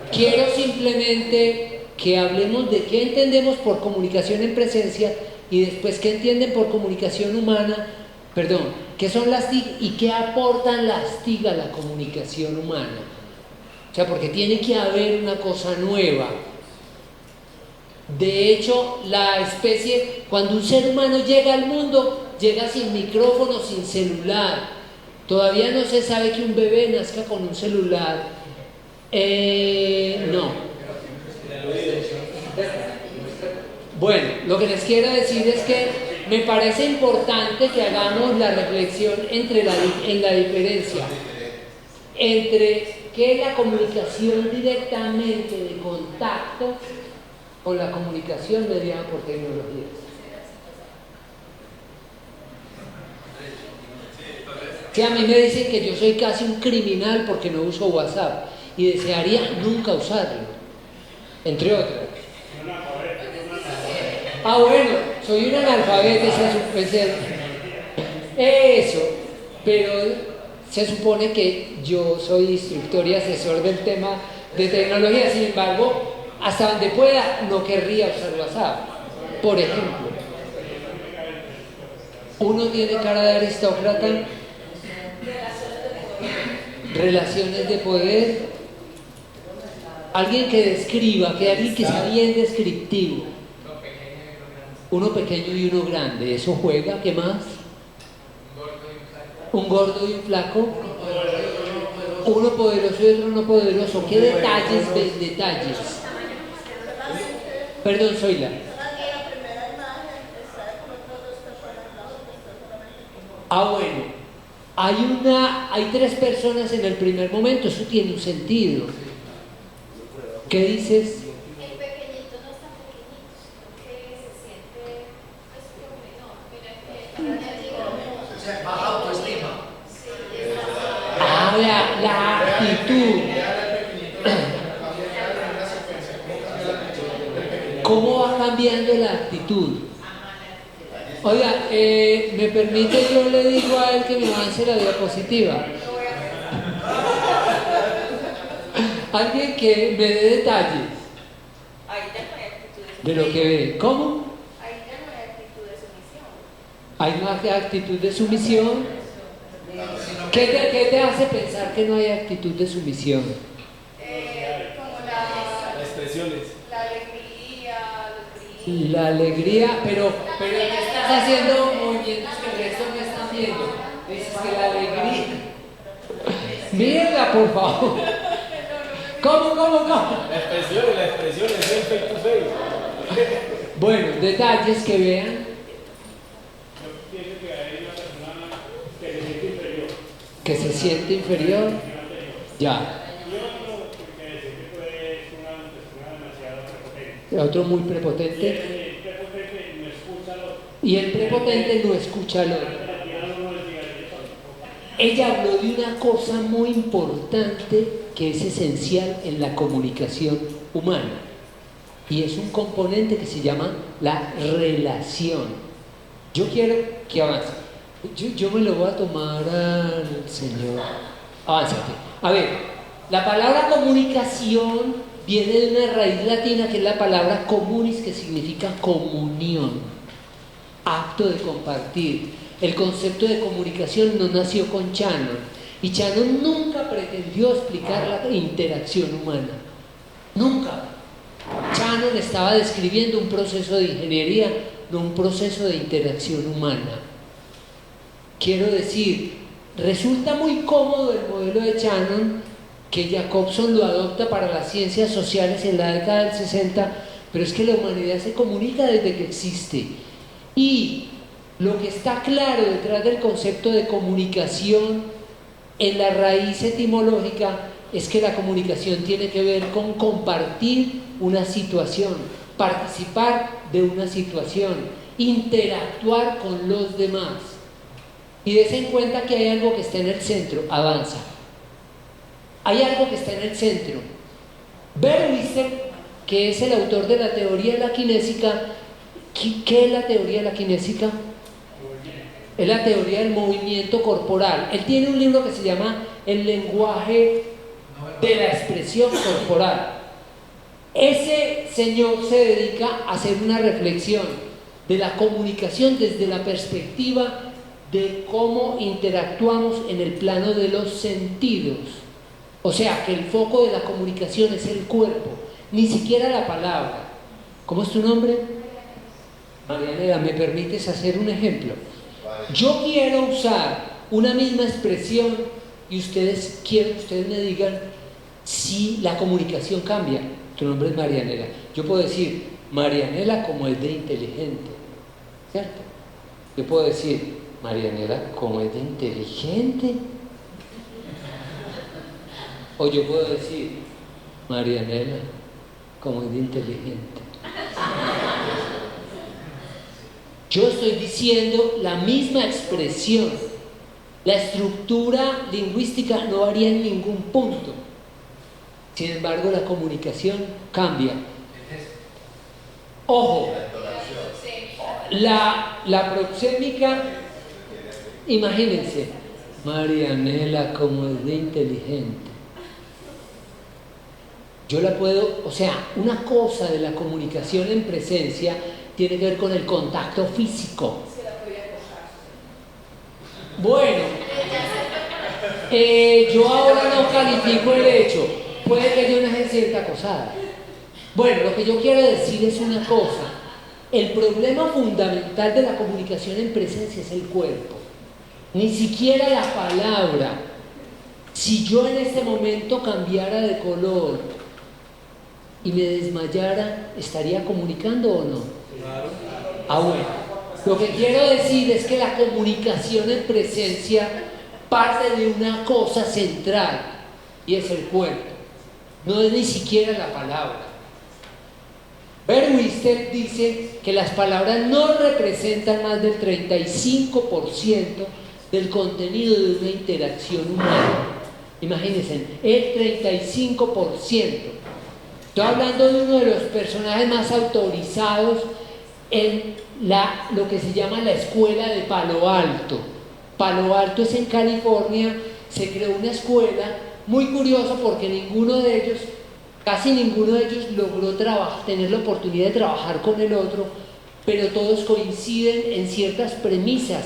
Quiero simplemente que hablemos de qué entendemos por comunicación en presencia y después qué entienden por comunicación humana, qué son las TIC y qué aportan las TIC a la comunicación humana. O sea, porque tiene que haber una cosa nueva. De hecho, la especie, cuando un ser humano llega al mundo, llega sin micrófono, sin celular. Todavía no se sabe que un bebé nazca con un celular. No. Bueno, lo que les quiero decir es que me parece importante que hagamos la reflexión en la diferencia entre qué es la comunicación directamente de contacto con la comunicación mediada por tecnologías. Que a mí me dicen que yo soy casi un criminal porque no uso WhatsApp y desearía nunca usarlo, entre otras. Bueno, soy un analfabeto, eso, pero se supone que yo soy instructor y asesor del tema de tecnología. Sin embargo, hasta donde pueda, no querría usar WhatsApp. Por ejemplo, uno tiene cara de aristócrata, relaciones de poder, alguien que describa, que alguien que sea bien descriptivo, uno pequeño y uno grande, eso juega. ¿Qué más? Un gordo y un flaco, uno poderoso y otro no poderoso. ¿Qué detalles? Detalles. Perdón, Zoila. Bueno, hay 3 personas en el primer momento, eso tiene un sentido. ¿Qué dices? El pequeñito no es tan pequeñito, que se siente pues como menor, mira que baja autoestima. La actitud. ¿Cómo va cambiando la actitud? Oiga, ¿me permite? Yo le digo a él que me avance la diapositiva. Alguien que me dé detalles de lo que ve. ¿Cómo? Ahí ya no hay actitud de sumisión. Hay una actitud de sumisión. ¿Qué te hace pensar que no hay actitud de sumisión? Como las expresiones. La alegría, los brillos. La alegría, pero estás haciendo movimientos que el resto no están viendo. Dices que la alegría. Mírenla, por favor. ¿Cómo? La expresión es el face to face. Bueno, detalles que vean. Yo pienso que hay una persona que se siente inferior. Que se siente inferior. Ya. Yo no porque decir que es una persona demasiado prepotente. Otro muy prepotente. El prepotente no escucha al otro. Y el prepotente no escucha al otro. Ella habló de una cosa muy importante que es esencial en la comunicación humana, y es un componente que se llama la relación. Yo quiero que avance. Yo me lo voy a tomar al señor. Avánzate. A ver, la palabra comunicación viene de una raíz latina que es la palabra communis, que significa comunión, acto de compartir. El concepto de comunicación no nació con Shannon, y Shannon nunca pretendió explicar la interacción humana. Nunca. Shannon estaba describiendo un proceso de ingeniería, no un proceso de interacción humana. Quiero decir, resulta muy cómodo el modelo de Shannon, que Jacobson lo adopta para las ciencias sociales en la década del 60, pero es que la humanidad se comunica desde que existe. Y lo que está claro detrás del concepto de comunicación en la raíz etimológica es que la comunicación tiene que ver con compartir una situación, participar de una situación, interactuar con los demás. Y des en cuenta que hay algo que está en el centro. Avanza. Hay algo que está en el centro. Berwister, que es el autor de la teoría de la kinésica, ¿qué es la teoría de la kinésica? Es la teoría del movimiento corporal. Él tiene un libro que se llama El lenguaje de la expresión corporal. Ese señor se dedica a hacer una reflexión de la comunicación desde la perspectiva de cómo interactuamos en el plano de los sentidos. O sea, que el foco de la comunicación es el cuerpo, ni siquiera la palabra. ¿Cómo es tu nombre? Marianela, ¿me permites hacer un ejemplo? Yo quiero usar una misma expresión y ustedes me digan si la comunicación cambia. Tu nombre es Marianela. Yo puedo decir Marianela como es de inteligente, ¿cierto? Yo puedo decir Marianela como es de inteligente. O yo puedo decir Marianela como es de inteligente. Yo estoy diciendo la misma expresión. La estructura lingüística no varía en ningún punto. Sin embargo, la comunicación cambia. Ojo, la proxémica, imagínense, Marianela como es de inteligente. Yo la puedo, o sea, una cosa de la comunicación en presencia tiene que ver con el contacto físico. Bueno, yo ahora no califico el hecho, puede que yo no se sienta acosada. Bueno, lo que yo quiero decir es una cosa, el problema fundamental de la comunicación en presencia es el cuerpo, ni siquiera la palabra. Si yo en este momento cambiara de color y me desmayara, ¿estaría comunicando o no? Ah, bueno. Lo que quiero decir es que la comunicación en presencia parte de una cosa central y es el cuerpo, no es ni siquiera la palabra. Berwister dice que las palabras no representan más del 35% del contenido de una interacción humana. Imagínense, el 35%. Estoy hablando de uno de los personajes más autorizados en lo que se llama la escuela de Palo Alto. Palo Alto es en California, se creó una escuela muy curiosa porque casi ninguno de ellos logró tener la oportunidad de trabajar con el otro, pero todos coinciden en ciertas premisas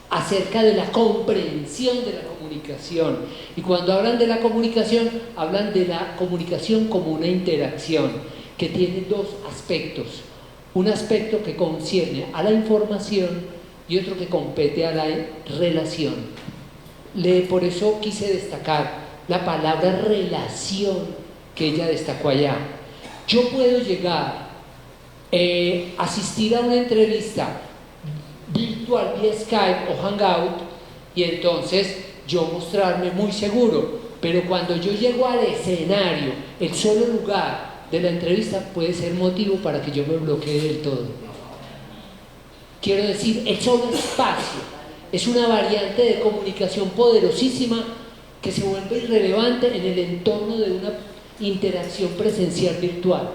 acerca de la comprensión de la comunicación. Y cuando hablan de la comunicación, hablan de la comunicación como una interacción que tiene dos aspectos. Un aspecto que concierne a la información y otro que compete a la relación. Por eso quise destacar la palabra relación que ella destacó allá. Yo puedo llegar, asistir a una entrevista virtual vía Skype o Hangout y entonces yo mostrarme muy seguro, pero cuando yo llego al escenario, el solo lugar de la entrevista puede ser motivo para que yo me bloquee del todo. Quiero decir, el solo espacio es una variante de comunicación poderosísima que se vuelve irrelevante en el entorno de una interacción presencial virtual.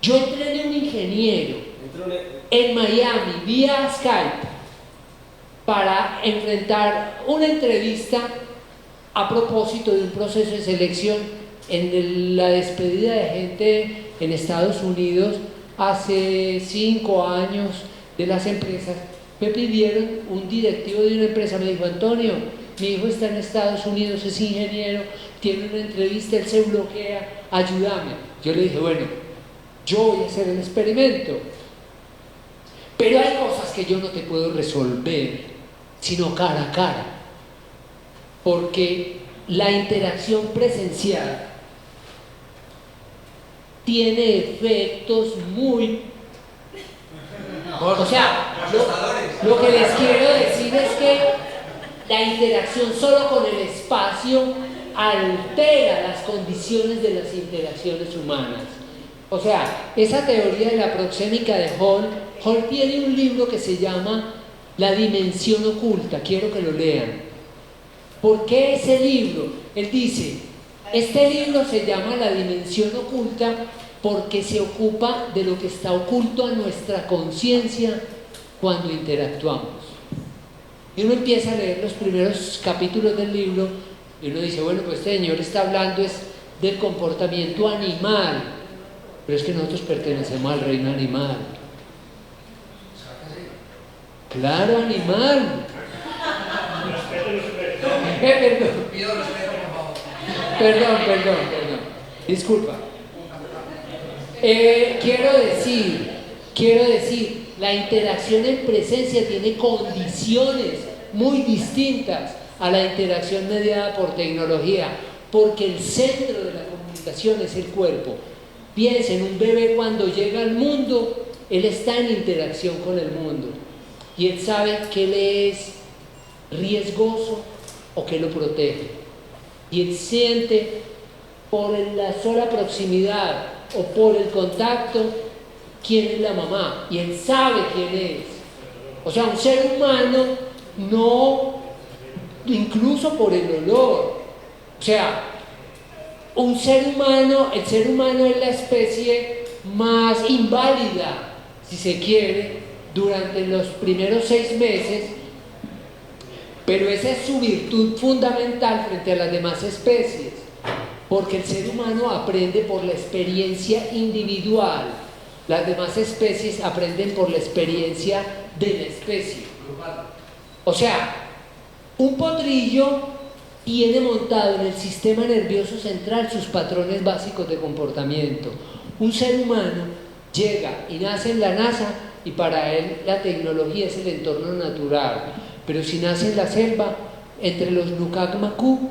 Yo entrené un ingeniero en Miami vía Skype para enfrentar una entrevista a propósito de un proceso de selección en la despedida de gente en Estados Unidos hace 5 años de las empresas. Me pidieron, un directivo de una empresa me dijo: Antonio, mi hijo está en Estados Unidos, es ingeniero, tiene una entrevista, él se bloquea, ayúdame. Yo le dije: bueno, yo voy a hacer el experimento, pero hay cosas que yo no te puedo resolver sino cara a cara, porque la interacción presencial tiene efectos muy... O sea, lo que les quiero decir es que la interacción solo con el espacio altera las condiciones de las interacciones humanas. O sea, esa teoría de la proxémica de Hall tiene un libro que se llama La dimensión oculta, quiero que lo lean. ¿Por qué ese libro? Él dice, este libro se llama La dimensión oculta porque se ocupa de lo que está oculto a nuestra conciencia cuando interactuamos. Y uno empieza a leer los primeros capítulos del libro y uno dice, bueno, pues este señor está hablando es del comportamiento animal, pero es que nosotros pertenecemos al reino animal. Claro, animal. Perdón. Disculpa. Quiero decir, la interacción en presencia tiene condiciones muy distintas a la interacción mediada por tecnología, porque el centro de la comunicación es el cuerpo. Piensen, un bebé cuando llega al mundo, él está en interacción con el mundo y él sabe qué le es riesgoso o qué lo protege, y él siente por la sola proximidad o por el contacto quién es la mamá, y él sabe quién es. O sea, un ser humano no, incluso por el olor, o sea, el ser humano es la especie más inválida, si se quiere, durante los primeros 6 meses, pero esa es su virtud fundamental frente a las demás especies. porque el ser humano aprende por la experiencia individual, las demás especies aprenden por la experiencia de la especie. O sea, un potrillo tiene montado en el sistema nervioso central sus patrones básicos de comportamiento. Un ser humano llega y nace en la NASA y para él la tecnología es el entorno natural, pero si nace en la selva, entre los Nukak-Maku,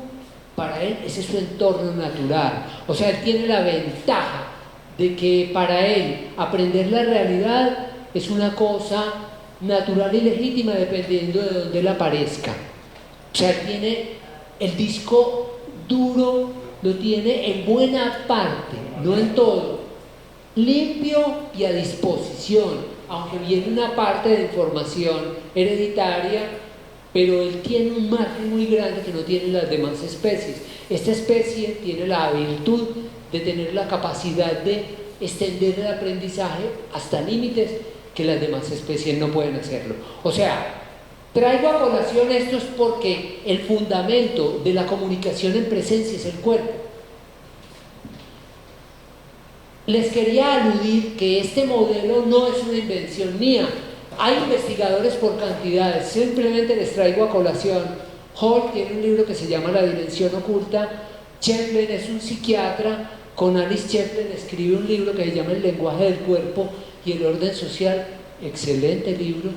para él ese es su entorno natural. O sea, él tiene la ventaja de que para él aprender la realidad es una cosa natural y legítima dependiendo de dónde él aparezca. O sea, él tiene el disco duro, lo tiene en buena parte, no en todo, limpio y a disposición, aunque viene una parte de información hereditaria, pero él tiene un margen muy grande que no tienen las demás especies. Esta especie tiene la virtud de tener la capacidad de extender el aprendizaje hasta límites que las demás especies no pueden hacerlo. O sea, traigo a colación esto es porque el fundamento de la comunicación en presencia es el cuerpo. Les quería aludir que este modelo no es una invención mía. Hay investigadores por cantidades, simplemente les traigo a colación. Hall tiene un libro que se llama La dimensión oculta. Chaplin es un psiquiatra, con Alice Chaplin escribe un libro que se llama El lenguaje del cuerpo y el orden social, excelente libro.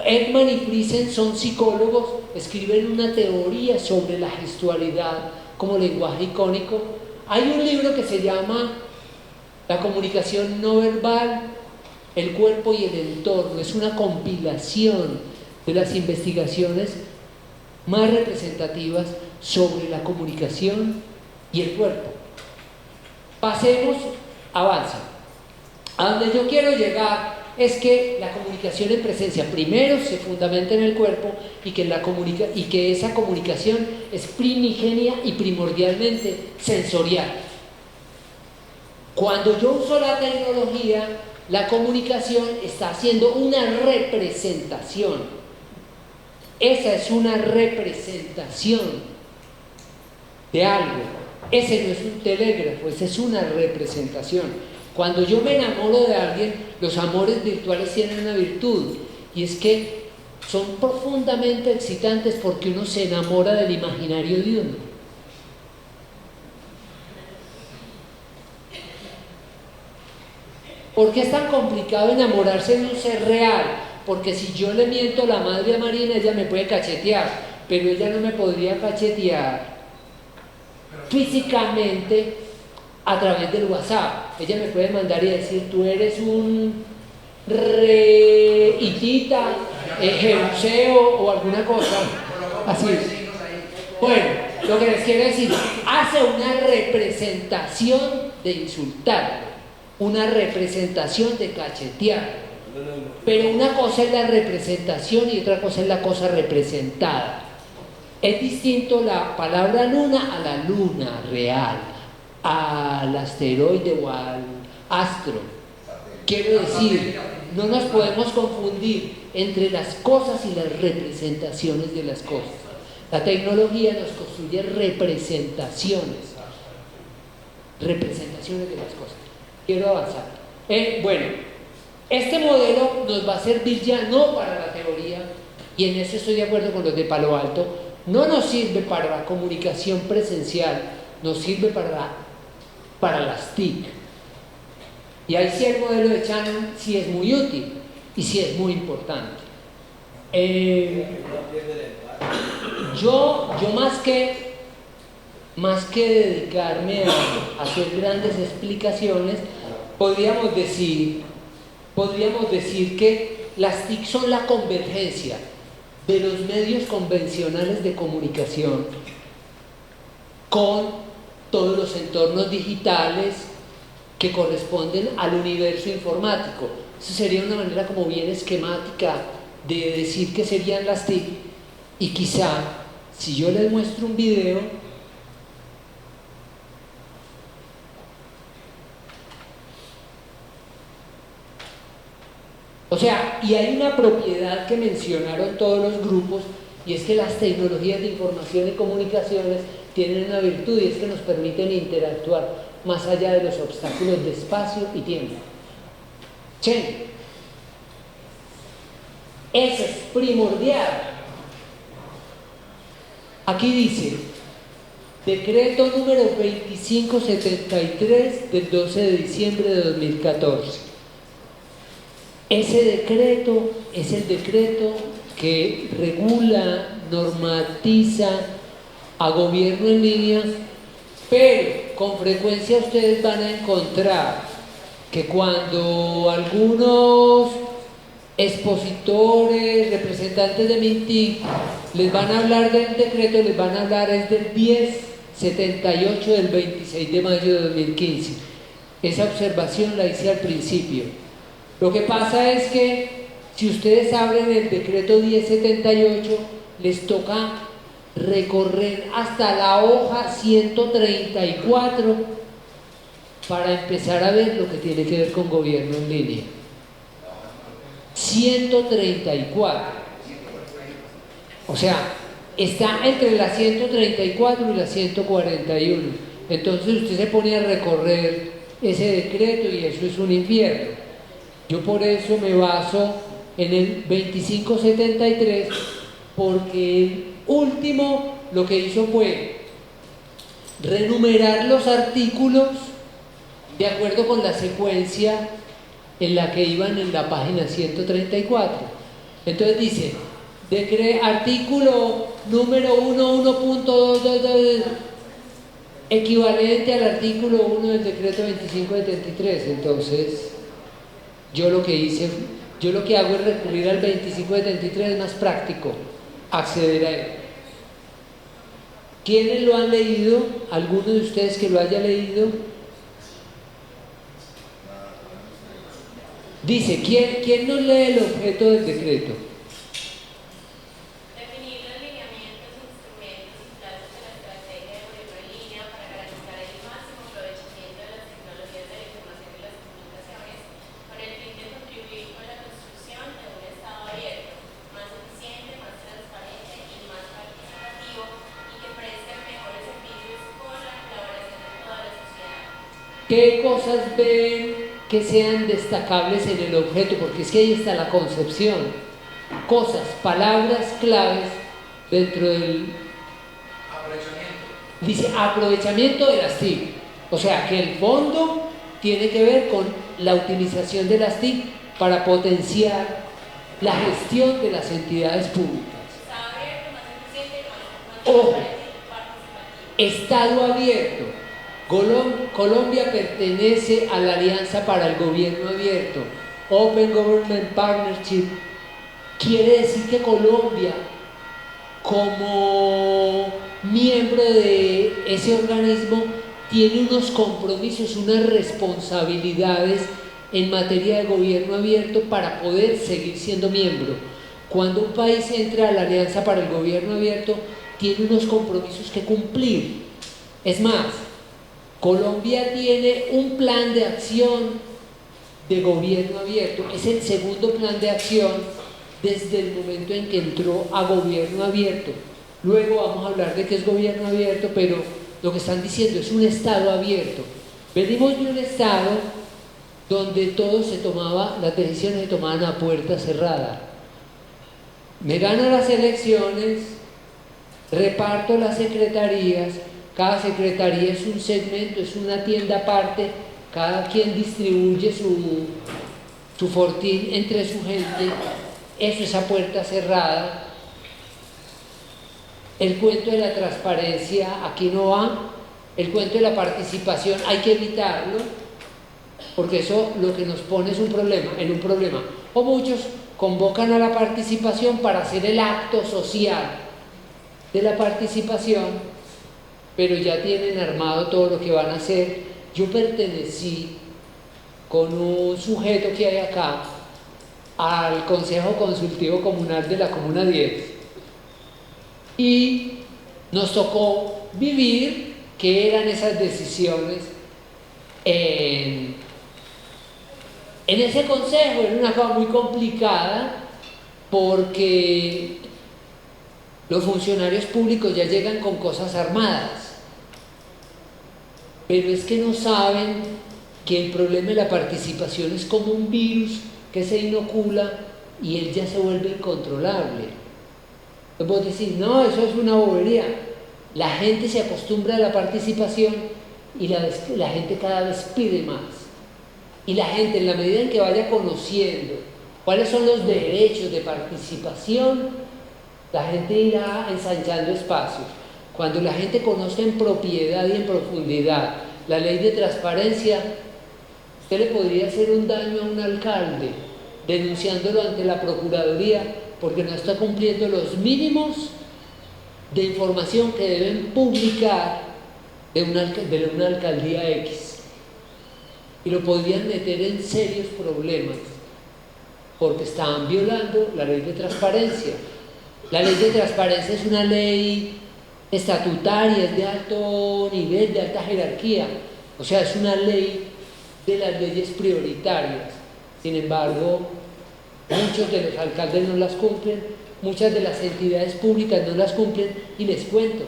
Ekman y Friesen son psicólogos, escriben una teoría sobre la gestualidad como lenguaje icónico. Hay un libro que se llama La comunicación no verbal, el cuerpo y el entorno. Es una compilación de las investigaciones más representativas sobre la comunicación y el cuerpo. Pasemos, avanza. A donde yo quiero llegar es que la comunicación en presencia primero se fundamenta en el cuerpo y que esa comunicación es primigenia y primordialmente sensorial. Cuando yo uso la tecnología, la comunicación está haciendo una representación. Esa es una representación de algo. Ese no es un telégrafo, esa es una representación. Cuando yo me enamoro de alguien, los amores virtuales tienen una virtud, y es que son profundamente excitantes porque uno se enamora del imaginario de uno. ¿Por qué es tan complicado enamorarse de un ser real? Porque si yo le miento a la madre a Marina, ella me puede cachetear, pero ella no me podría cachetear físicamente a través del WhatsApp. Ella me puede mandar y decir, tú eres un hitita, jebuseo o alguna cosa así. Bueno, lo que les quiero decir, hace una representación de insultar, una representación de cachetear, pero una cosa es la representación y otra cosa es la cosa representada. Es distinto la palabra luna a la luna real, al asteroide o al astro. Quiero decir, no nos podemos confundir entre las cosas y las representaciones de las cosas. La tecnología nos construye representaciones de las cosas. Quiero avanzar. Bueno, este modelo nos va a servir ya no para la teoría, y en eso estoy de acuerdo con los de Palo Alto. No nos sirve para la comunicación presencial, nos sirve para las TIC. Y ahí sí el modelo de Shannon sí es muy útil y sí es muy importante. Yo más que dedicarme a hacer grandes explicaciones, podríamos decir que las TIC son la convergencia de los medios convencionales de comunicación con todos los entornos digitales que corresponden al universo informático. Eso sería una manera como bien esquemática de decir que serían las TIC, y quizá si yo les muestro un video, o sea, y hay una propiedad que mencionaron todos los grupos, y es que las tecnologías de información y comunicaciones tienen una virtud y es que nos permiten interactuar más allá de los obstáculos de espacio y tiempo. Che, eso es primordial. Aquí dice, decreto número 2573 del 12 de diciembre de 2014. Ese decreto es el decreto que regula, normatiza a gobierno en línea, pero con frecuencia ustedes van a encontrar que cuando algunos expositores, representantes de MINTIC les van a hablar del decreto, les van a hablar es del 1078 del 26 de mayo de 2015. Esa observación la hice al principio. Lo que pasa es que si ustedes abren el decreto 1078, les toca recorrer hasta la hoja 134 para empezar a ver lo que tiene que ver con gobierno en línea. 134. O sea, está entre la 134 y la 141. Entonces usted se pone a recorrer ese decreto y eso es un infierno. Yo por eso me baso en el 2573, porque el último lo que hizo fue renumerar los artículos de acuerdo con la secuencia en la que iban en la página 134. Entonces dice, artículo número 1.2 equivalente al artículo 1 del decreto 2573. Entonces yo lo que hago es recurrir al 2573, es más práctico acceder a él. ¿Quiénes lo han leído? ¿Alguno de ustedes que lo haya leído? Dice, ¿quién no lee el objeto del decreto? Definir los lineamientos, instrumentos y plazos de la estrategia de gobierno en línea para garantizar el máximo aprovechamiento de las tecnologías de la información y las comunicaciones con el fin de contribuir con la construcción de un Estado abierto, más eficiente, más transparente y más participativo y que preste mejores servicios con la colaboración de toda la sociedad. ¿Qué cosas ven que sean destacables en el objeto? Porque es que ahí está la concepción. Cosas, palabras claves dentro del... Aprovechamiento. Dice aprovechamiento de las TIC. O sea que el fondo tiene que ver con la utilización de las TIC para potenciar la gestión de las entidades públicas. Estado abierto, más eficiente, más Ojo, participativo. Estado abierto. Colombia pertenece a la Alianza para el Gobierno Abierto, Open Government Partnership. Quiere decir que Colombia, como miembro de ese organismo, tiene unos compromisos, unas responsabilidades en materia de gobierno abierto para poder seguir siendo miembro. Cuando un país entra a la Alianza para el Gobierno Abierto, tiene unos compromisos que cumplir. Es más, Colombia tiene un plan de acción de gobierno abierto. Es el segundo plan de acción desde el momento en que entró a gobierno abierto. Luego vamos a hablar de qué es gobierno abierto, pero lo que están diciendo es un Estado abierto. Venimos de un Estado donde las decisiones se tomaban a puerta cerrada. Me gano las elecciones, reparto las secretarías. Cada secretaría es un segmento, es una tienda aparte, cada quien distribuye su fortín entre su gente, eso es a puerta cerrada. El cuento de la transparencia aquí no va, el cuento de la participación hay que evitarlo, porque eso lo que nos pone es un problema. O muchos convocan a la participación para hacer el acto social de la participación, pero ya tienen armado todo lo que van a hacer. Yo pertenecí con un sujeto que hay acá al Consejo Consultivo Comunal de la Comuna 10 y nos tocó vivir qué eran esas decisiones en ese consejo. Era una cosa muy complicada porque los funcionarios públicos ya llegan con cosas armadas. pero es que no saben que el problema de la participación es como un virus que se inocula y él ya se vuelve incontrolable. Vos decís, no, eso es una bobería. La gente se acostumbra a la participación y la gente cada vez pide más. Y la gente, en la medida en que vaya conociendo cuáles son los derechos de participación, la gente irá ensanchando espacios. Cuando la gente conoce en propiedad y en profundidad la ley de transparencia, usted le podría hacer un daño a un alcalde denunciándolo ante la Procuraduría porque no está cumpliendo los mínimos de información que deben publicar de una alcaldía X. Y lo podrían meter en serios problemas porque estaban violando la ley de transparencia. La ley de transparencia es una ley estatutaria, es de alto nivel, de alta jerarquía, o sea, es una ley de las leyes prioritarias. Sin embargo, muchos de los alcaldes no las cumplen, muchas de las entidades públicas no las cumplen, y les cuento,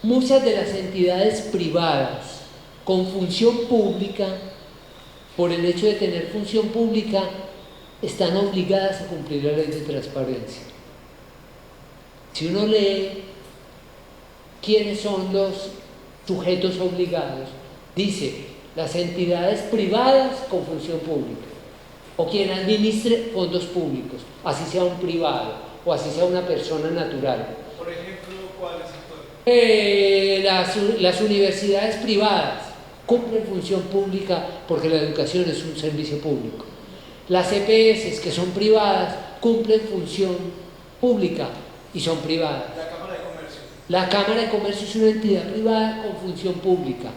muchas de las entidades privadas con función pública, por el hecho de tener función pública, están obligadas a cumplir la ley de transparencia. Si uno lee quiénes son los sujetos obligados, dice las entidades privadas con función pública o quien administre fondos públicos, así sea un privado o así sea una persona natural. Por ejemplo, ¿cuál es las universidades privadas cumplen función pública porque la educación es un servicio público. Las EPS, que son privadas, cumplen función pública y son privadas. La Cámara de Comercio. La Cámara de Comercio es una entidad privada con función pública.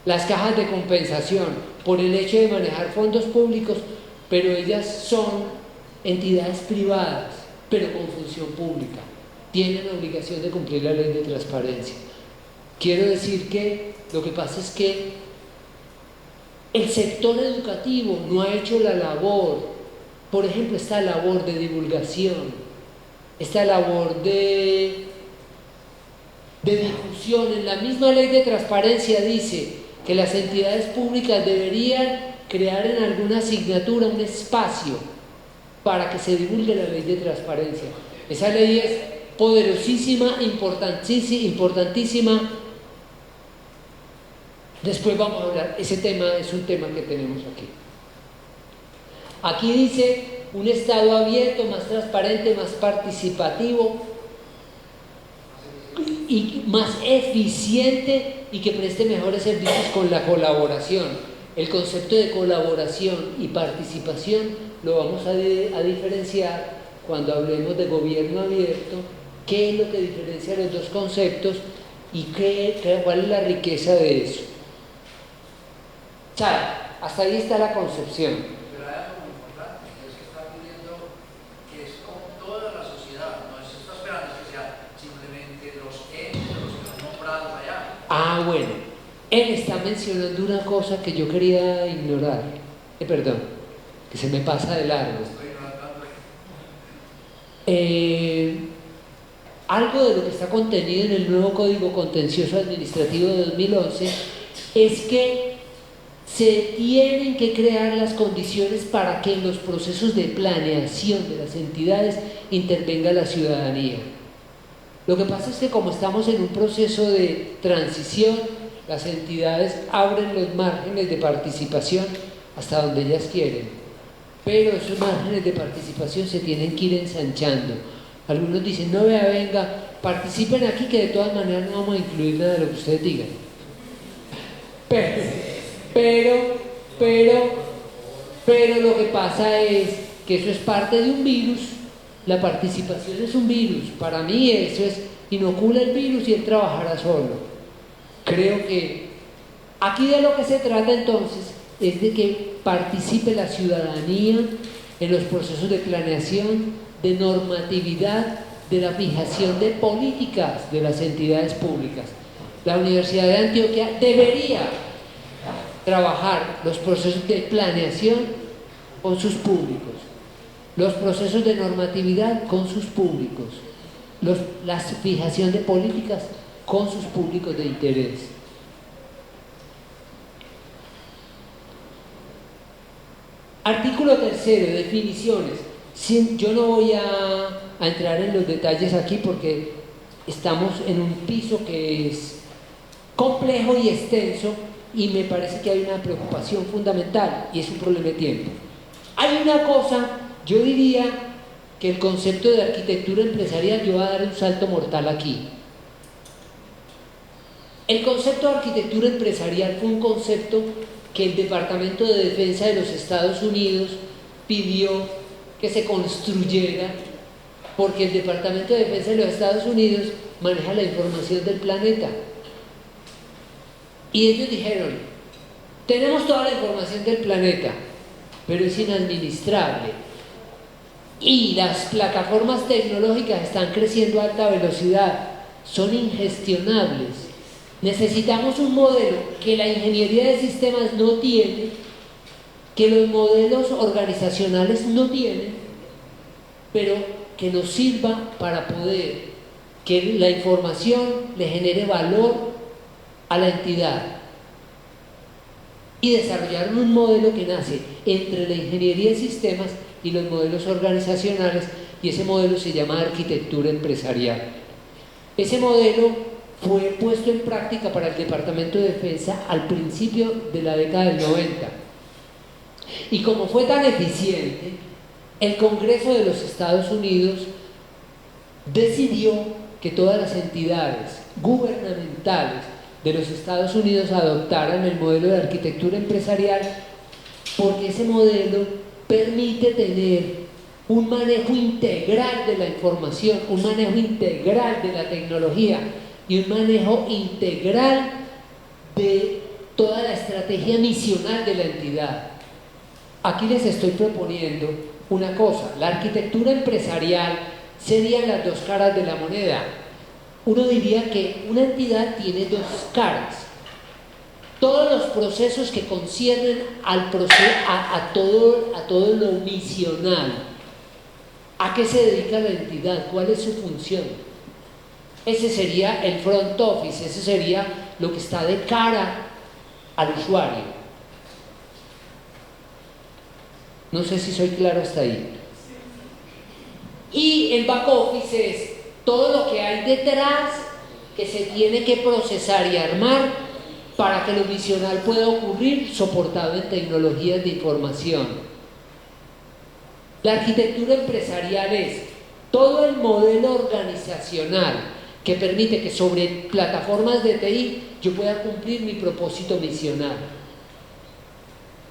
Las cajas de compensación, por el hecho de manejar fondos públicos, pero ellas son entidades privadas, pero con función pública. Tienen obligación de cumplir la ley de transparencia. Quiero decir que lo que pasa es que el sector educativo no ha hecho la labor, por ejemplo, esta labor de divulgación, esta labor de difusión. En la misma ley de transparencia dice que las entidades públicas deberían crear en alguna asignatura un espacio para que se divulgue la ley de transparencia. Esa ley es poderosísima, importantísima. Después vamos a hablar, ese tema es un tema que tenemos aquí. Aquí dice un Estado abierto, más transparente, más participativo y más eficiente y que preste mejores servicios con la colaboración. El concepto de colaboración y participación lo vamos a diferenciar cuando hablemos de gobierno abierto, qué es lo que diferencia los dos conceptos y cuál es la riqueza de eso. Hasta ahí está la concepción. Pero hay algo muy importante, que es que está pidiendo que es como toda la sociedad, no se está esperando que sea simplemente los entes, los que son nombrados allá. Bueno, él está mencionando una cosa que yo quería ignorar, perdón, que se me pasa de largo. Algo de lo que está contenido en el nuevo Código Contencioso Administrativo de 2011 es que se tienen que crear las condiciones para que en los procesos de planeación de las entidades intervenga la ciudadanía. Lo que pasa es que como estamos en un proceso de transición, las entidades abren los márgenes de participación hasta donde ellas quieren, pero esos márgenes de participación se tienen que ir ensanchando. Algunos dicen, no venga, participen aquí que de todas maneras no vamos a incluir nada de lo que ustedes digan. Pero lo que pasa es que eso es parte de un virus. La participación es un virus. Para mí eso es, inocula el virus y él trabajará solo. Creo que aquí de lo que se trata entonces es de que participe la ciudadanía en los procesos de planeación, de normatividad, de la fijación de políticas de las entidades públicas. La Universidad de Antioquia debería trabajar los procesos de planeación con sus públicos, los procesos de normatividad con sus públicos, la fijación de políticas con sus públicos de interés. Artículo 3, definiciones. Yo no voy a entrar en los detalles aquí porque estamos en un piso que es complejo y extenso y me parece que hay una preocupación fundamental y es un problema de tiempo. Hay una cosa, yo diría que el concepto de arquitectura empresarial, yo voy a dar un salto mortal aquí. El concepto de arquitectura empresarial fue un concepto que el Departamento de Defensa de los Estados Unidos pidió que se construyera porque el Departamento de Defensa de los Estados Unidos maneja la información del planeta. Y ellos dijeron, tenemos toda la información del planeta, pero es inadministrable. Y las plataformas tecnológicas están creciendo a alta velocidad, son ingestionables. Necesitamos un modelo que la ingeniería de sistemas no tiene, que los modelos organizacionales no tienen, pero que nos sirva para poder que la información le genere valor a la entidad y desarrollar un modelo que nace entre la ingeniería de sistemas y los modelos organizacionales, y ese modelo se llama arquitectura empresarial. Ese modelo fue puesto en práctica para el Departamento de Defensa al principio de la década del 90. Y como fue tan eficiente, el Congreso de los Estados Unidos decidió que todas las entidades gubernamentales de los Estados Unidos adoptaran el modelo de arquitectura empresarial porque ese modelo permite tener un manejo integral de la información, un manejo integral de la tecnología y un manejo integral de toda la estrategia misional de la entidad. Aquí les estoy proponiendo una cosa, la arquitectura empresarial serían las dos caras de la moneda. Uno diría que una entidad tiene dos caras. Todos los procesos que conciernen a todo lo misional. ¿A qué se dedica la entidad? ¿Cuál es su función? Ese sería el front office, ese sería lo que está de cara al usuario. No sé si soy claro hasta ahí. Y el back office es todo lo que hay detrás que se tiene que procesar y armar para que lo misional pueda ocurrir soportado en tecnologías de información. La arquitectura empresarial es todo el modelo organizacional que permite que sobre plataformas de TI yo pueda cumplir mi propósito misional.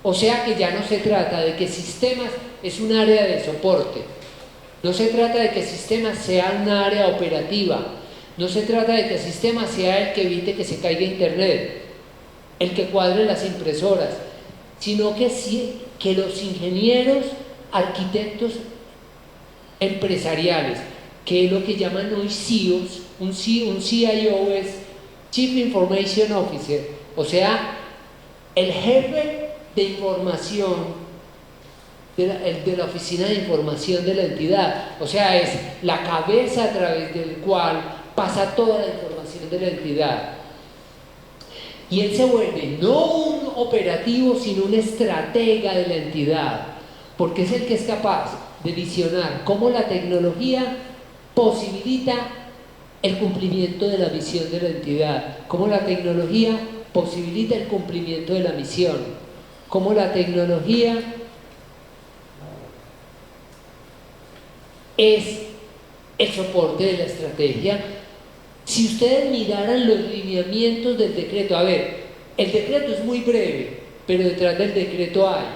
O sea que ya no se trata de que sistemas es un área de soporte, no se trata de que sistemas sea una área operativa, no se trata de que sistemas sea el que evite que se caiga internet, el que cuadre las impresoras, sino que los ingenieros, arquitectos empresariales, que es lo que llaman hoy CIOs, un CIO es Chief Information Officer, o sea, el jefe de información de la oficina de información de la entidad, o sea, es la cabeza a través del cual pasa toda la información de la entidad. Y él se vuelve no un operativo, sino un estratega de la entidad, porque es el que es capaz de visionar cómo la tecnología posibilita el cumplimiento de la visión de la entidad, cómo la tecnología posibilita el cumplimiento de la misión, cómo la tecnología es el soporte de la estrategia. Si ustedes miraran los lineamientos del decreto, a ver, el decreto es muy breve, pero detrás del decreto hay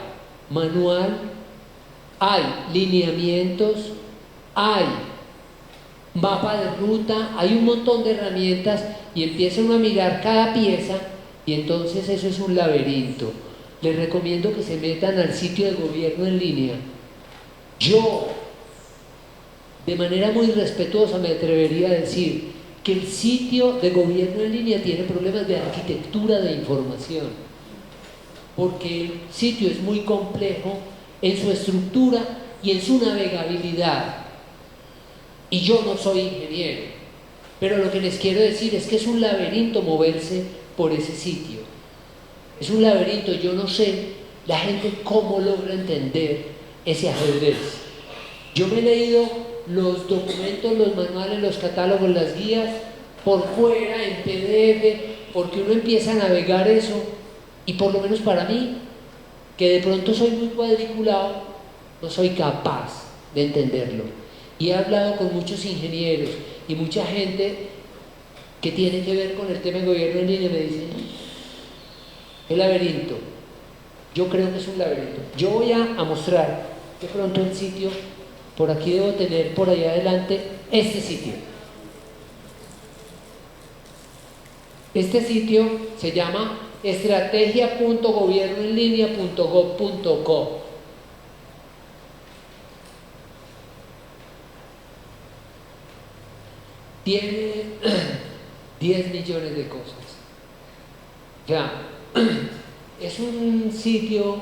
manual, hay lineamientos, hay mapa de ruta, hay un montón de herramientas y empieza uno a mirar cada pieza y entonces eso es un laberinto. Les recomiendo que se metan al sitio de gobierno en línea. Yo, de manera muy respetuosa, me atrevería a decir que el sitio de gobierno en línea tiene problemas de arquitectura de información, porque el sitio es muy complejo en su estructura y en su navegabilidad. Y yo no soy ingeniero, pero lo que les quiero decir es que es un laberinto moverse por ese sitio. Es un laberinto, yo no sé la gente cómo logra entender ese ajedrez. Yo me he leído los documentos, los manuales, los catálogos, las guías por fuera, en PDF, porque uno empieza a navegar eso, y por lo menos para mí, que de pronto soy muy cuadriculado, no soy capaz de entenderlo. Y he hablado con muchos ingenieros y mucha gente que tiene que ver con el tema de gobierno en línea, me dicen, el laberinto. Yo creo que es un laberinto. Yo voy a mostrar de pronto el sitio, por aquí debo tener por allá adelante este sitio. Este sitio se llama estrategia.gobiernoenlinea.gov.co. Tiene 10 millones de cosas. Ya, es un sitio,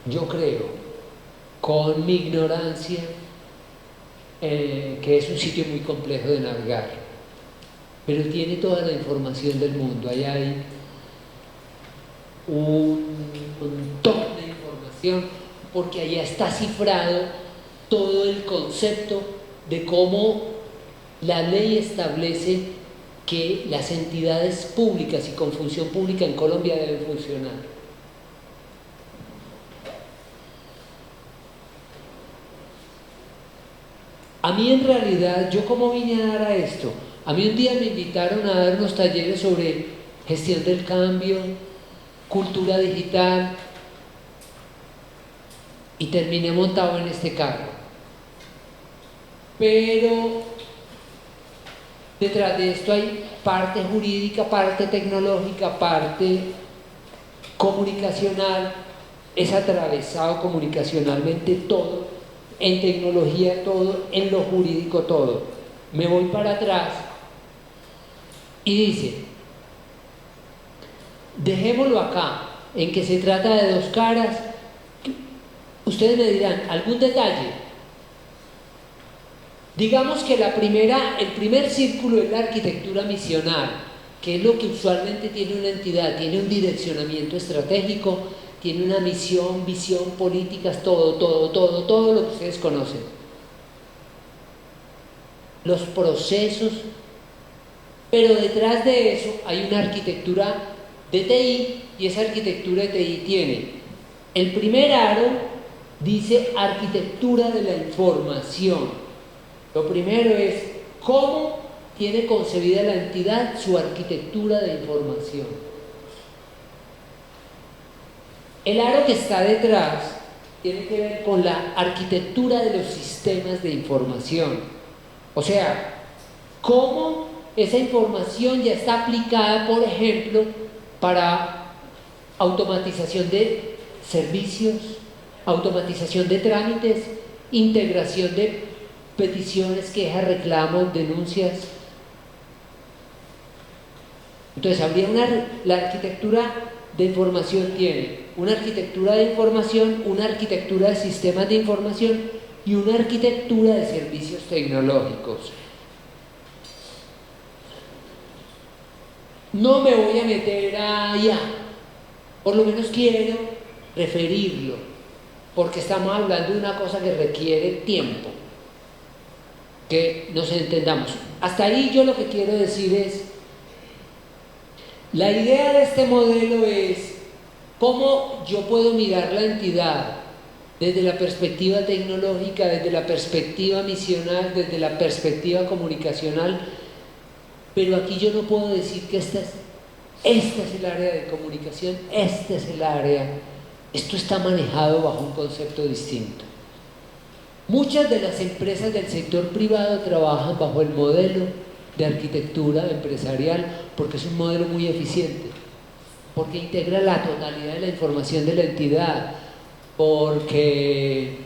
yo creo, con mi ignorancia, que es un sitio muy complejo de navegar, pero tiene toda la información del mundo. Ahí hay un montón de información, porque allá está cifrado todo el concepto de cómo la ley establece que las entidades públicas y con función pública en Colombia deben funcionar. A mí en realidad, ¿yo cómo vine a dar a esto? A mí un día me invitaron a dar unos talleres sobre gestión del cambio, cultura digital, y terminé montado en este carro. Pero detrás de esto hay parte jurídica, parte tecnológica, parte comunicacional. Es atravesado comunicacionalmente todo, en tecnología todo, en lo jurídico todo. Me voy para atrás y dice, dejémoslo acá, en que se trata de dos caras. Ustedes me dirán, ¿algún detalle? Digamos que el primer círculo es la arquitectura misional, que es lo que usualmente tiene una entidad, tiene un direccionamiento estratégico, tiene una misión, visión, políticas, todo lo que ustedes conocen. Los procesos, pero detrás de eso hay una arquitectura de TI, y esa arquitectura de TI tiene, el primer aro dice arquitectura de la información. Lo primero es cómo tiene concebida la entidad su arquitectura de información. El aro que está detrás tiene que ver con la arquitectura de los sistemas de información. O sea, cómo esa información ya está aplicada, por ejemplo, para automatización de servicios, automatización de trámites, integración de peticiones, quejas, reclamos, denuncias. Entonces habría la arquitectura de información tiene una arquitectura de información, una arquitectura de sistemas de información y una arquitectura de servicios tecnológicos. No me voy a meter allá, por lo menos quiero referirlo, porque estamos hablando de una cosa que requiere tiempo, que nos entendamos. Hasta ahí yo lo que quiero decir es, la idea de este modelo es cómo yo puedo mirar la entidad desde la perspectiva tecnológica, desde la perspectiva misional, desde la perspectiva comunicacional, pero aquí yo no puedo decir que este es el área de comunicación, este es el área, esto está manejado bajo un concepto distinto. Muchas de las empresas del sector privado trabajan bajo el modelo de arquitectura empresarial porque es un modelo muy eficiente, porque integra la totalidad de la información de la entidad, porque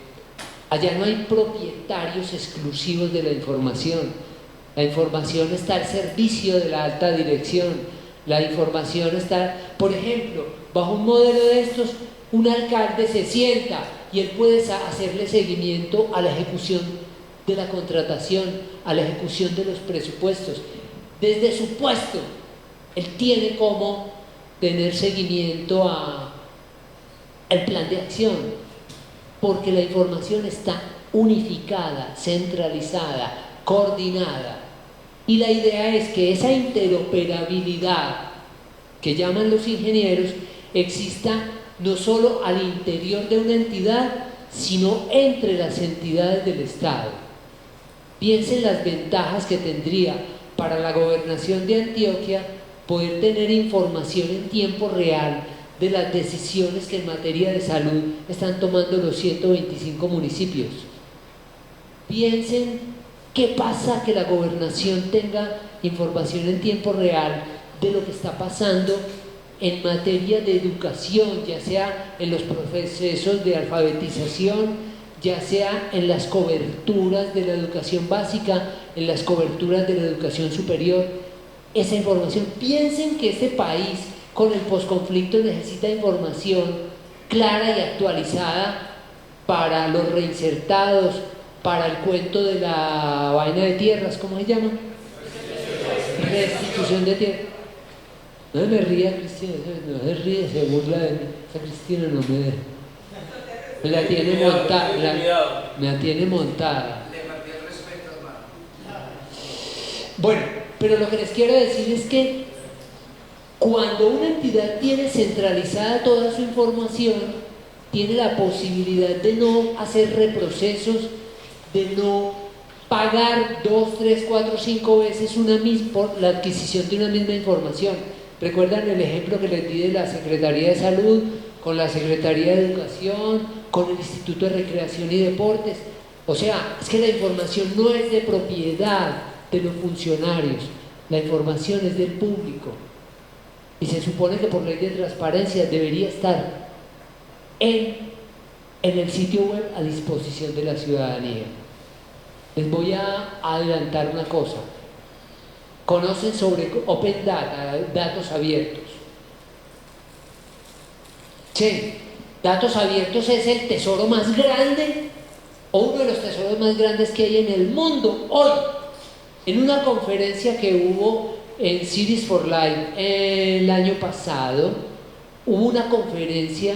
allá no hay propietarios exclusivos de la información. La información está al servicio de la alta dirección. La información está, por ejemplo, bajo un modelo de estos, un alcalde se sienta y él puede hacerle seguimiento a la ejecución de la contratación, a la ejecución de los presupuestos. Desde su puesto, él tiene como tener seguimiento a el plan de acción, porque la información está unificada, centralizada, coordinada, y la idea es que esa interoperabilidad que llaman los ingenieros exista no solo al interior de una entidad, sino entre las entidades del Estado. Piensen las ventajas que tendría para la gobernación de Antioquia poder tener información en tiempo real de las decisiones que en materia de salud están tomando los 125 municipios. Piensen qué pasa que la gobernación tenga información en tiempo real de lo que está pasando en materia de educación, ya sea en los procesos de alfabetización, ya sea en las coberturas de la educación básica, en las coberturas de la educación superior. Esa información, piensen que este país con el posconflicto necesita información clara y actualizada para los reinsertados, para el cuento de la vaina de tierras, ¿cómo se llama? Restitución de tierras. No me ría, Cristina, no se ríe, se burla de mí. Esa Cristina no me deja. Me la tiene montada, me la tiene montada. Le perdí el respeto, hermano. Bueno, pero lo que les quiero decir es que cuando una entidad tiene centralizada toda su información, tiene la posibilidad de no hacer reprocesos, de no pagar 2, 3, 4, 5 veces por la adquisición de una misma información. ¿Recuerdan el ejemplo que les di de la Secretaría de Salud, con la Secretaría de Educación, con el Instituto de Recreación y Deportes? O sea, es que la información no es de propiedad de los funcionarios, la información es del público. Y se supone que por ley de transparencia debería estar en el sitio web a disposición de la ciudadanía. Les voy a adelantar una cosa. ¿Conocen sobre Open Data, datos abiertos? Sí, datos abiertos es el tesoro más grande, o uno de los tesoros más grandes que hay en el mundo hoy. En una conferencia que hubo en Cities for Life el año pasado, hubo una conferencia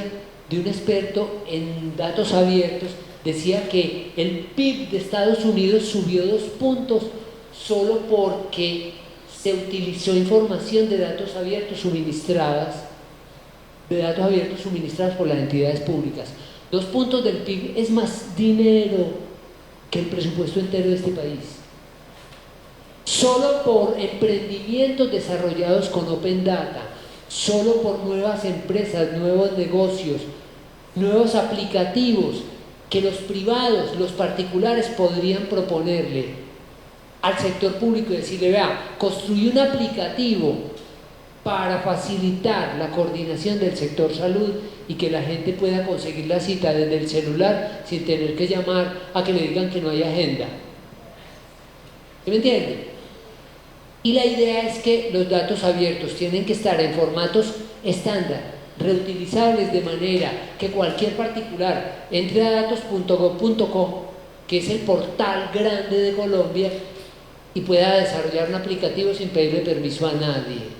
de un experto en datos abiertos. Decía que el PIB de Estados Unidos subió 2 puntos solo porque se utilizó información de datos abiertos suministradas por las entidades públicas. 2 puntos del PIB es más dinero que el presupuesto entero de este país. Solo por emprendimientos desarrollados con Open Data, solo por nuevas empresas, nuevos negocios, nuevos aplicativos que los privados, los particulares podrían proponerle al sector público y decirle: vea, construí un aplicativo para facilitar la coordinación del sector salud y que la gente pueda conseguir la cita desde el celular sin tener que llamar a que le digan que no hay agenda. ¿Sí me entiende? Y la idea es que los datos abiertos tienen que estar en formatos estándar, reutilizables, de manera que cualquier particular entre a datos.gov.co, que es el portal grande de Colombia, y pueda desarrollar un aplicativo sin pedirle permiso a nadie.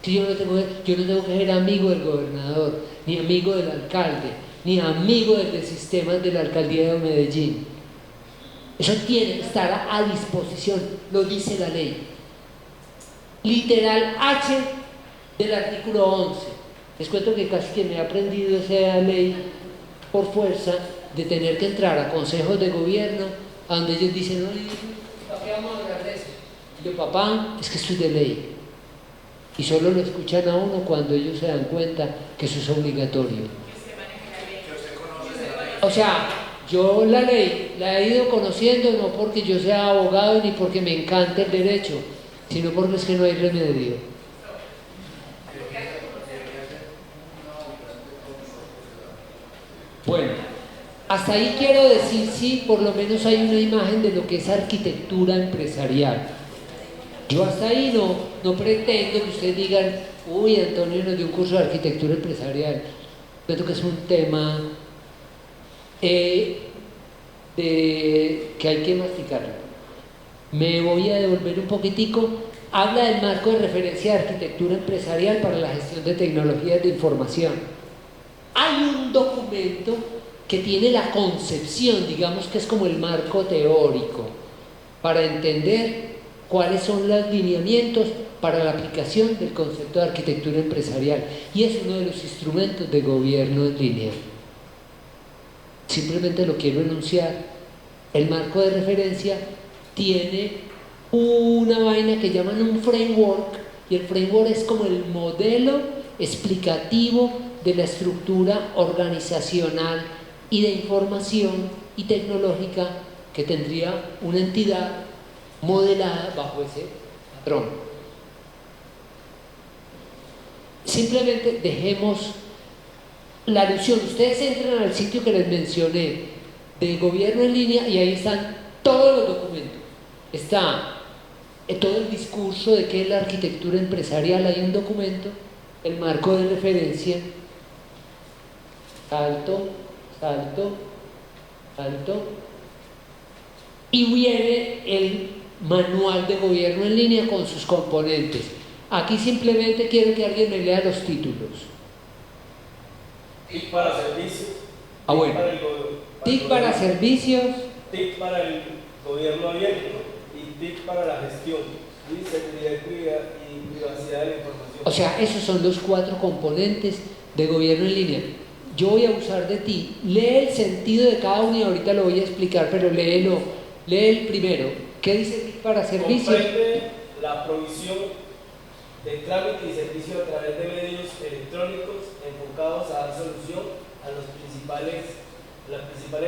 Si yo no tengo que ser amigo del gobernador, ni amigo del alcalde, ni amigo del sistema de la alcaldía de Medellín. Eso tiene que estar a disposición, lo dice la ley. Literal H del artículo 11. Les cuento que casi que me he aprendido esa ley por fuerza, de tener que entrar a consejos de gobierno a donde ellos dicen: oye, ¿para qué vamos a hablar de eso? Y yo: papá, es que esto es de ley. Y solo lo escuchan a uno cuando ellos se dan cuenta que eso es obligatorio. O sea, yo la ley la he ido conociendo no porque yo sea abogado ni porque me encante el derecho, sino porque es que no hay remedio. Bueno, hasta ahí quiero decir, sí, por lo menos hay una imagen de lo que es arquitectura empresarial. Yo hasta ahí no pretendo que ustedes digan: uy, Antonio nos dio un curso de arquitectura empresarial. Creo que es un tema que hay que masticarlo. Me voy a devolver un poquitico. Habla del marco de referencia de arquitectura empresarial para la gestión de tecnologías de información. hay un documento que tiene la concepción, digamos que es como el marco teórico, para entender cuáles son los lineamientos para la aplicación del concepto de arquitectura empresarial, y es uno de los instrumentos de gobierno en línea. Simplemente lo quiero enunciar. El marco de referencia tiene una vaina que llaman un framework, y el framework es como el modelo explicativo de la estructura organizacional y de información y tecnológica que tendría una entidad modelada bajo ese patrón. Simplemente dejemos la alusión. Ustedes entran al sitio que les mencioné de gobierno en línea y ahí están todos los documentos. Está todo el discurso de qué es la arquitectura empresarial, hay un documento, el marco de referencia, salto, y viene el manual de gobierno en línea con sus componentes. Aquí simplemente quiero que alguien me lea los títulos. TIC para servicios. Bueno. TIC para servicios. TIC para el gobierno abierto y TIC para la gestión y seguridad y privacidad de la información. O sea, esos son los 4 componentes de gobierno en línea. Yo voy a abusar de ti. Lee el sentido de cada uno y ahorita lo voy a explicar, pero léelo. Lee el primero. ¿Qué dice TIC para servicios? Comprende la provisión de trámite y servicio a través de medios electrónicos enfocados a dar solución a las principales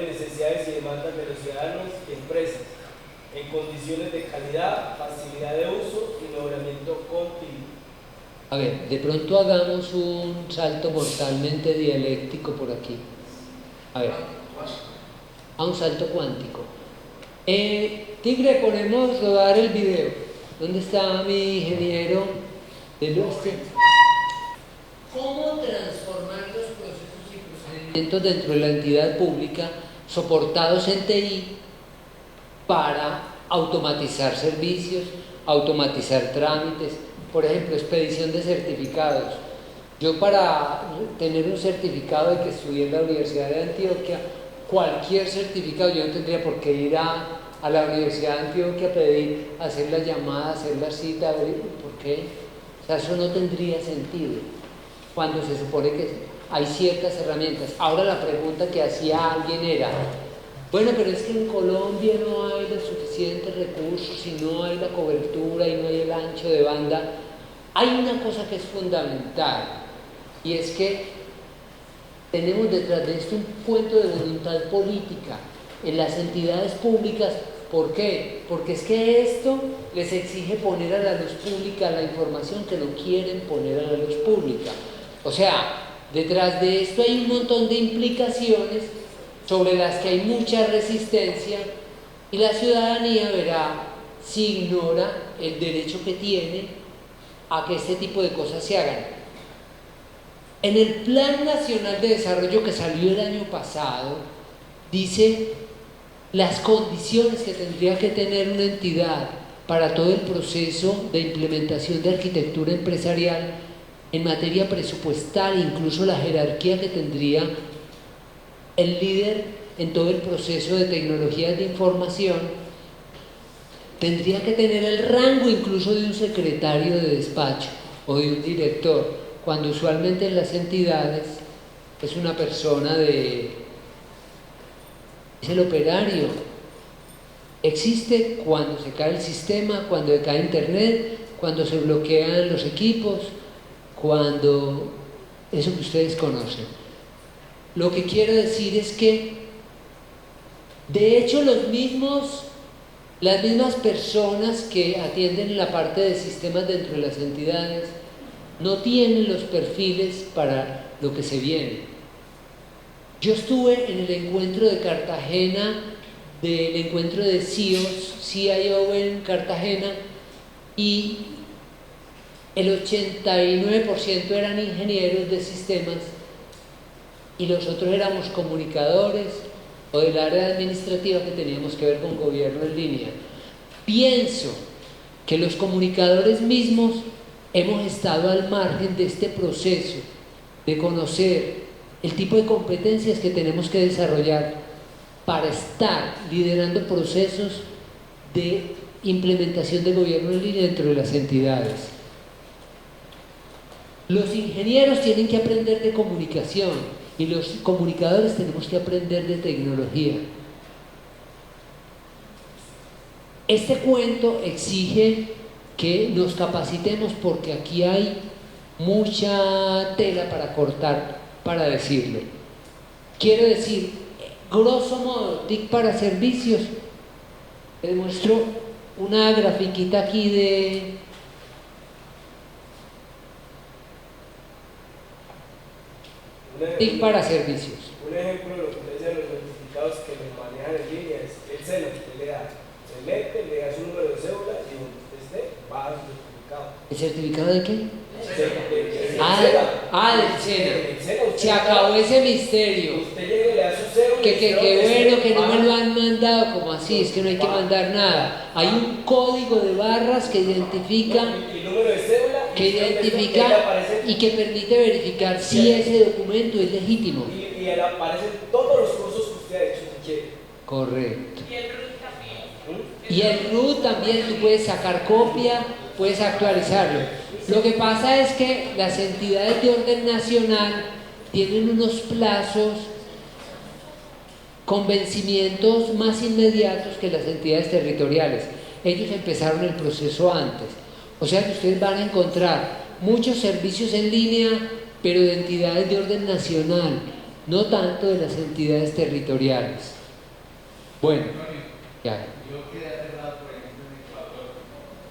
necesidades y demandas de los ciudadanos y empresas en condiciones de calidad, facilidad de uso y logramiento continuo. A ver, de pronto hagamos un salto mortalmente dialéctico por aquí. A ver, a un salto cuántico. Tigre, ponemos rodar el video. ¿Dónde está mi ingeniero de luz? ¿Cómo transformar los procesos y procedimientos dentro de la entidad pública soportados en TI para automatizar servicios, automatizar trámites? Por ejemplo, expedición de certificados. Yo, para tener un certificado de que estudié en la Universidad de Antioquia, cualquier certificado, yo no tendría por qué ir a la Universidad de Antioquia a pedir, hacer la llamada, hacer la cita, ¿por qué? O sea, eso no tendría sentido cuando se supone que hay ciertas herramientas. Ahora la pregunta que hacía alguien era, bueno, pero es que en Colombia no hay los suficientes recursos y no hay la cobertura y no hay el ancho de banda. Hay una cosa que es fundamental, y es que tenemos detrás de esto un cuento de voluntad política en las entidades públicas. ¿Por qué? Porque es que esto les exige poner a la luz pública la información que no quieren poner a la luz pública. O sea, detrás de esto hay un montón de implicaciones sobre las que hay mucha resistencia, y la ciudadanía verá si ignora el derecho que tiene a que este tipo de cosas se hagan. En el Plan Nacional de Desarrollo que salió el año pasado, dice las condiciones que tendría que tener una entidad para todo el proceso de implementación de arquitectura empresarial en materia presupuestal, incluso la jerarquía que tendría el líder en todo el proceso de tecnologías de información. Tendría que tener el rango incluso de un secretario de despacho o de un director, cuando usualmente en las entidades es una persona es el operario. Existe cuando se cae el sistema, cuando se cae internet, cuando se bloquean los equipos, cuando eso que ustedes conocen. Lo que quiero decir es que, de hecho, las mismas personas que atienden en la parte de sistemas dentro de las entidades no tienen los perfiles para lo que se viene. Yo estuve en el encuentro de Cartagena, del encuentro de CIO en Cartagena, y el 89% eran ingenieros de sistemas y los otros éramos comunicadores o del área administrativa que teníamos que ver con gobierno en línea. Pienso que los comunicadores mismos hemos estado al margen de este proceso de conocer el tipo de competencias que tenemos que desarrollar para estar liderando procesos de implementación de gobierno en línea dentro de las entidades. Los ingenieros tienen que aprender de comunicación y los comunicadores tenemos que aprender de tecnología. Este cuento exige que nos capacitemos porque aquí hay mucha tela para cortar, para decirlo. Quiero decir, grosso modo, TIC para servicios. Les muestro una grafiquita aquí de TIC para servicios. Un ejemplo de lo que le dicen los certificados que me manejan en línea es el SENA, que le da, se mete, le da su número de cédula y donde usted esté, va a su certificado. ¿El certificado de qué? Del SENA. Se acabó ese misterio. Usted llega y le da su cédula. Que bueno, que no me lo han mandado, como así, es que no hay que mandar nada. Hay un código de barras que identifica, y que permite verificar si ese documento es legítimo. Y aparecen todos los cursos que usted ha hecho si quiere. Correcto. Y el RUT también. Y el RUT también, tú puedes sacar copia, puedes actualizarlo. Lo que pasa es que las entidades de orden nacional tienen unos plazos con vencimientos más inmediatos que las entidades territoriales. Ellos empezaron el proceso antes. O sea que ustedes van a encontrar muchos servicios en línea, pero de entidades de orden nacional, no tanto de las entidades territoriales. Bueno, ya. Yo quedé aterrado, por ejemplo, en Ecuador,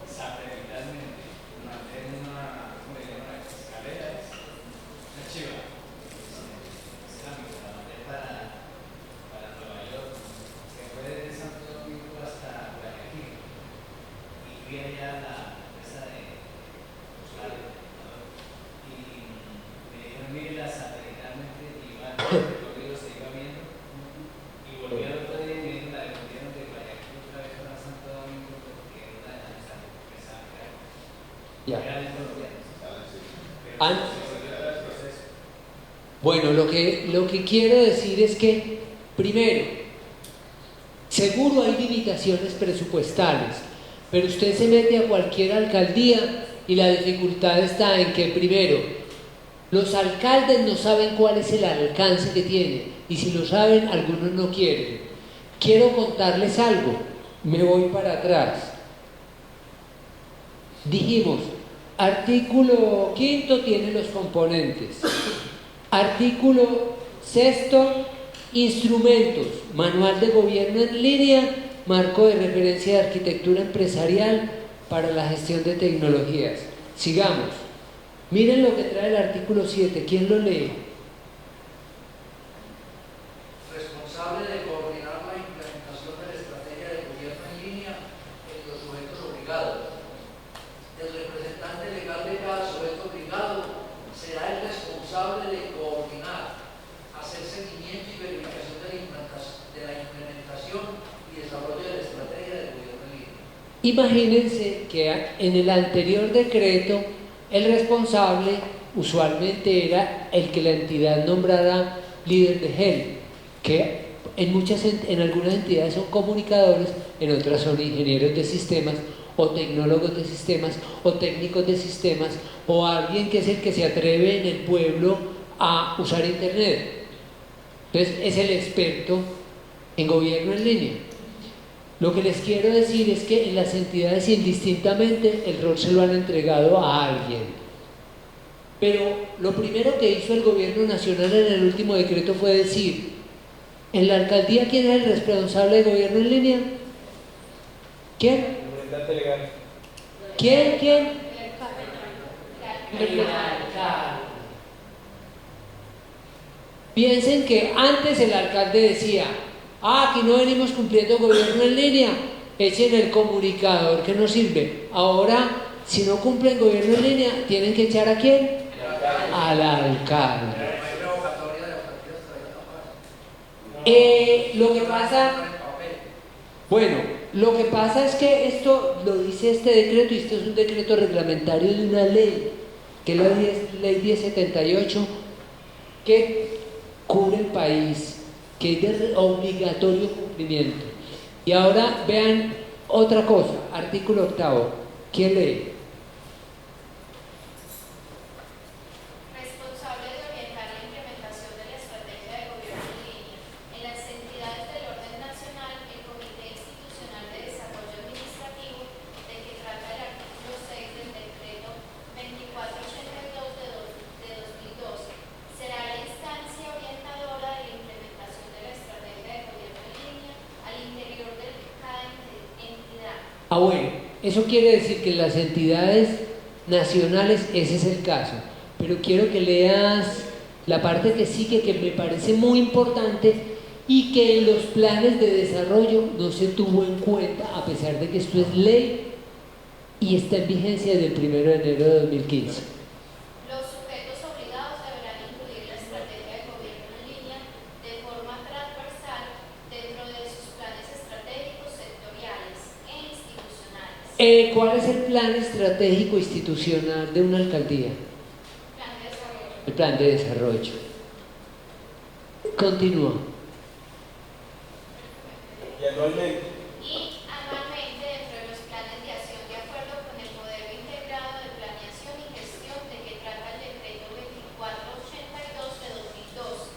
satelitalmente, mantener una, ¿cómo le llaman? Escaleras, una chiva, islámica, la mandé para Nueva York, que fue desde Santo Domingo hasta Guayaquil, y fui allá a la empresa de Australia, y me dijeron, mire, la satelitalmente iba, el recorrido se iba viendo, y volví al otro día y me dijeron, la devolvieron de Guayaquil otra vez para Santo Domingo porque era una de las que pensaba que era de colombianos. Bueno, lo que quiero decir es que, primero, seguro hay limitaciones presupuestales, pero usted se mete a cualquier alcaldía y la dificultad está en que, primero, los alcaldes no saben cuál es el alcance que tienen, y si lo saben, algunos no quieren. Quiero contarles algo, me voy para atrás. Dijimos, artículo 5 tiene los componentes. Artículo 6, instrumentos, manual de gobierno en línea, marco de referencia de arquitectura empresarial para la gestión de tecnologías. Sigamos. Miren lo que trae el artículo 7. ¿Quién lo lee? Responsable de coordinar la implementación de la estrategia de gobierno en línea en los sujetos obligados. El representante legal de cada sujeto obligado será el responsable de coordinar, hacer seguimiento y verificación de la implementación y desarrollo de la estrategia de gobierno en línea. Imagínense que en el anterior decreto el responsable usualmente era el que la entidad nombrara líder de GEL, que en algunas entidades son comunicadores, en otras son ingenieros de sistemas o tecnólogos de sistemas o técnicos de sistemas o alguien que es el que se atreve en el pueblo a usar internet. Entonces es el experto en gobierno en línea. Lo que les quiero decir es que en las entidades indistintamente el rol se lo han entregado a alguien. Pero lo primero que hizo el gobierno nacional en el último decreto fue decir, en la alcaldía, ¿quién es el responsable de gobierno en línea? ¿Quién? El representante legal. ¿Quién? El alcalde. Piensen que antes el alcalde decía, aquí no venimos cumpliendo gobierno en línea, echen el comunicador que no sirve. Ahora, si no cumplen gobierno en línea, ¿tienen que echar a quién? Al alcalde. Lo que pasa es que esto lo dice este decreto, y esto es un decreto reglamentario de una ley, que es la ley 1078, que cubre el país, que es de obligatorio cumplimiento. Y ahora vean otra cosa, artículo 8. ¿Quién lee? Responsable de orientar la implementación de la estrategia de gobierno en línea. En las entidades del orden nacional, el Comité Institucional de Desarrollo Administrativo, de que trata el artículo 6 del decreto 2482 de 2012, será la instancia orientadora de la implementación de la estrategia de gobierno en línea al interior de cada entidad. Bueno, eso quiere decir que en las entidades nacionales ese es el caso, pero quiero que leas la parte que sigue, que me parece muy importante y que en los planes de desarrollo no se tuvo en cuenta, a pesar de que esto es ley y está en vigencia desde el 1 de enero de 2015. Los sujetos obligados deberán incluir la estrategia de gobierno en línea de forma transversal dentro de sus planes estratégicos sectoriales e institucionales. ¿Cuál es el plan estratégico institucional de una alcaldía? Plan de desarrollo. El plan de desarrollo. Continúa. Y anualmente. Y anualmente dentro de los planes de acción de acuerdo con el modelo integrado de planeación y gestión de que trata el decreto 2482 de 2012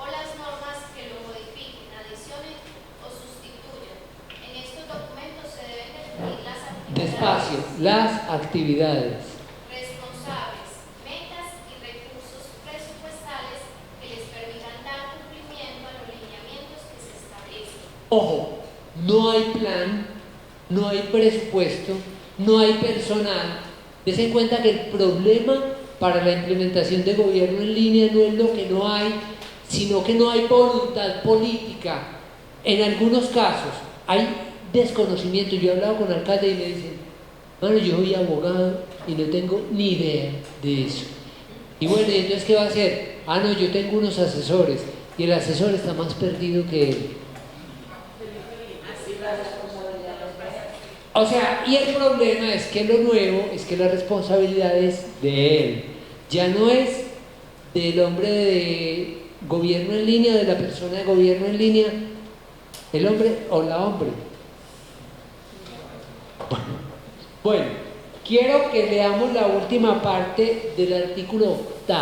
o las normas que lo modifiquen, adicionen o sustituyan. En estos documentos se deben definir las actividades. Despacio, las actividades. Responsables, metas y recursos presupuestales que les permitan dar cumplimiento a los lineamientos que se establecen. Ojo, no hay plan, no hay presupuesto, no hay personal. Dese en cuenta que el problema para la implementación de gobierno en línea no es lo que no hay, sino que no hay voluntad política. En algunos casos hay desconocimiento. Yo he hablado con alcaldes y me dicen, bueno, yo soy abogado y no tengo ni idea de eso. Y bueno, ¿y entonces qué va a hacer? Ah, no, yo tengo unos asesores y el asesor está más perdido que él. O sea, y el problema es que lo nuevo es que la responsabilidad es de él. Ya no es del hombre de gobierno en línea, de la persona de gobierno en línea, el hombre o la hombre. Bueno, quiero que leamos la última parte del artículo 8.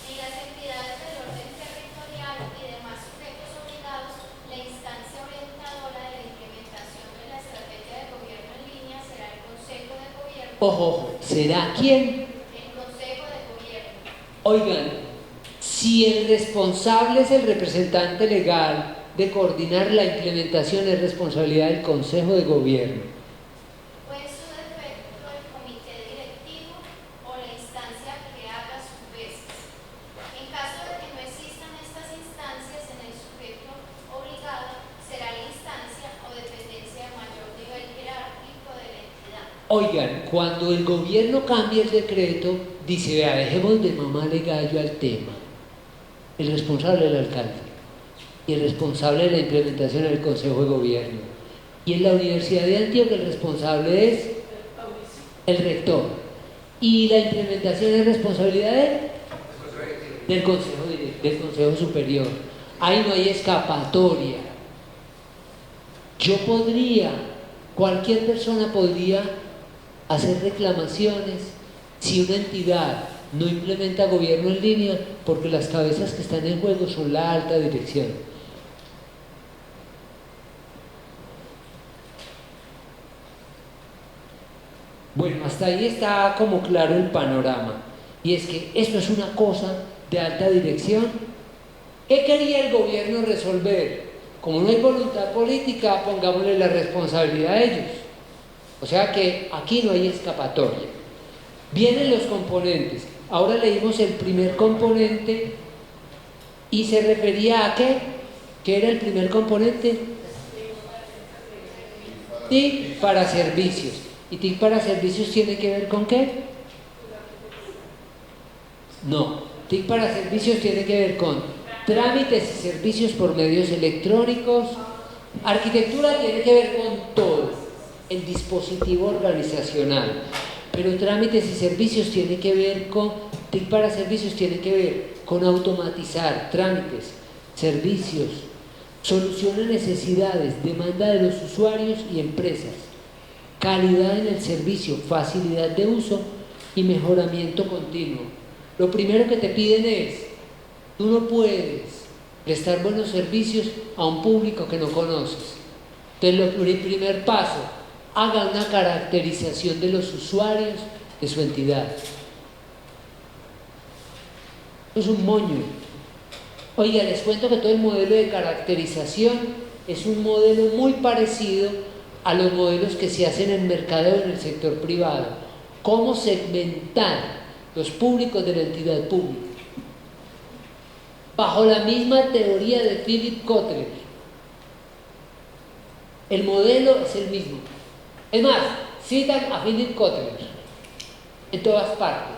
En las entidades del orden territorial y demás sujetos obligados, la instancia orientadora de la implementación de la estrategia de gobierno en línea será el Consejo de Gobierno. Ojo, ¿será quién? El Consejo de Gobierno. Oigan, si el responsable es el representante legal de coordinar la implementación, es responsabilidad del Consejo de Gobierno. O en su defecto el comité directivo o la instancia que haga sus veces. En caso de que no existan estas instancias en el sujeto obligado, será la instancia o dependencia de mayor nivel jerárquico de la entidad. Oigan, cuando el gobierno cambia el decreto, dice, vea, dejemos de mamarle gallo al tema. El responsable es el alcalde y el responsable de la implementación es el Consejo de Gobierno. Y en la Universidad de Antioquia el responsable es el rector. Y la implementación es responsabilidad del Consejo Superior. Ahí no hay escapatoria. Cualquier persona podría hacer reclamaciones si una entidad no implementa gobierno en línea, porque las cabezas que están en juego son la alta dirección. Bueno, hasta ahí está como claro el panorama. Y es que esto es una cosa de alta dirección. ¿Qué quería el gobierno resolver? Como no hay voluntad política, pongámosle la responsabilidad a ellos. O sea que aquí no hay escapatoria. Vienen los componentes. Ahora leímos el primer componente y se refería a ¿qué? ¿Qué era el primer componente? TIC para servicios. ¿Y TIC para servicios tiene que ver con qué? No, TIC para servicios tiene que ver con trámites y servicios por medios electrónicos. Arquitectura tiene que ver con todo, el dispositivo organizacional. Pero trámites y servicios tiene que ver con TIC para servicios tiene que ver con automatizar trámites, servicios, soluciona necesidades, demanda de los usuarios y empresas, calidad en el servicio, facilidad de uso y mejoramiento continuo. Lo primero que te piden es, tú no puedes prestar buenos servicios a un público que no conoces. Entonces, el primer paso, haga una caracterización de los usuarios de su entidad. Eso es un moño. Oiga, les cuento que todo el modelo de caracterización es un modelo muy parecido a los modelos que se hacen en mercadeo en el sector privado. Cómo segmentar los públicos de la entidad pública. Bajo la misma teoría de Philip Kotler. El modelo es el mismo. Es más, citan a Philip Kotler en todas partes.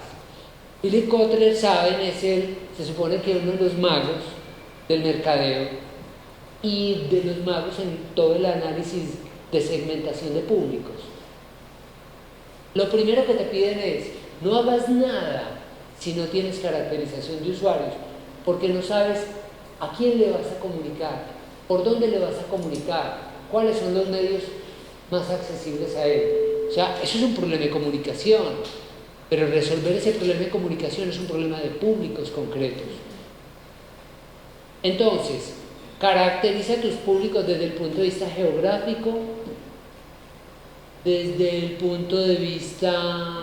Philip Kotler, saben, se supone que uno de los magos del mercadeo y de los magos en todo el análisis de segmentación de públicos. Lo primero que te piden es, no hagas nada si no tienes caracterización de usuarios, porque no sabes a quién le vas a comunicar, por dónde le vas a comunicar, cuáles son los medios más accesibles a él. O sea, eso es un problema de comunicación, pero resolver ese problema de comunicación es un problema de públicos concretos. Entonces, caracteriza tus públicos desde el punto de vista geográfico, desde el punto de vista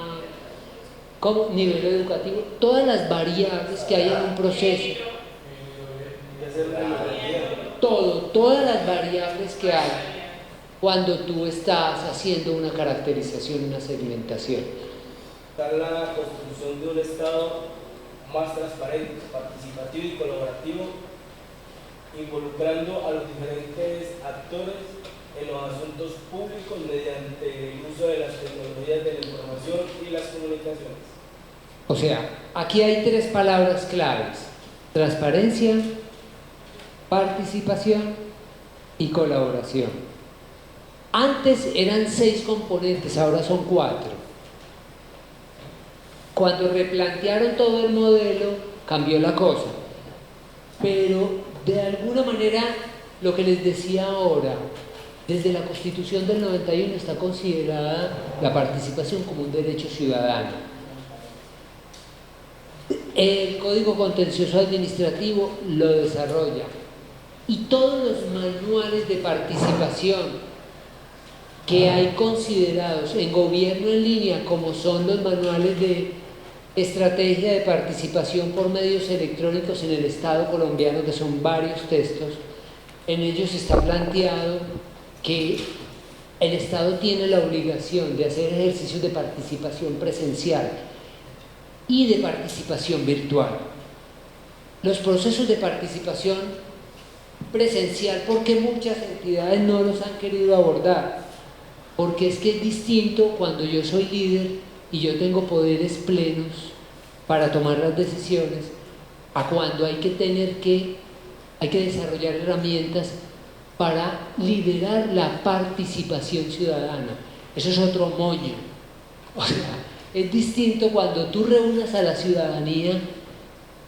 como nivel educativo, todas las variables que hay en un proceso, todas las variables que hay cuando tú estás haciendo una caracterización, una segmentación. Está la construcción de un Estado más transparente, participativo y colaborativo, involucrando a los diferentes actores en los asuntos públicos mediante el uso de las tecnologías de la información y las comunicaciones. O sea, aquí hay tres palabras claves: transparencia, participación y colaboración. Antes eran 6 componentes, ahora son 4. Cuando replantearon todo el modelo, cambió la cosa. Pero de alguna manera, lo que les decía ahora, desde la Constitución del 91 está considerada la participación como un derecho ciudadano. El Código Contencioso Administrativo lo desarrolla. Y todos los manuales de participación que hay considerados en gobierno en línea, como son los manuales de estrategia de participación por medios electrónicos en el Estado colombiano, que son varios textos, en ellos está planteado que el Estado tiene la obligación de hacer ejercicios de participación presencial y de participación virtual. Los procesos de participación presencial, porque muchas entidades no los han querido abordar, porque es que es distinto cuando yo soy líder y yo tengo poderes plenos para tomar las decisiones, a cuando hay que desarrollar herramientas para liderar la participación ciudadana. Eso es otro moño. O sea, es distinto cuando tú reúnas a la ciudadanía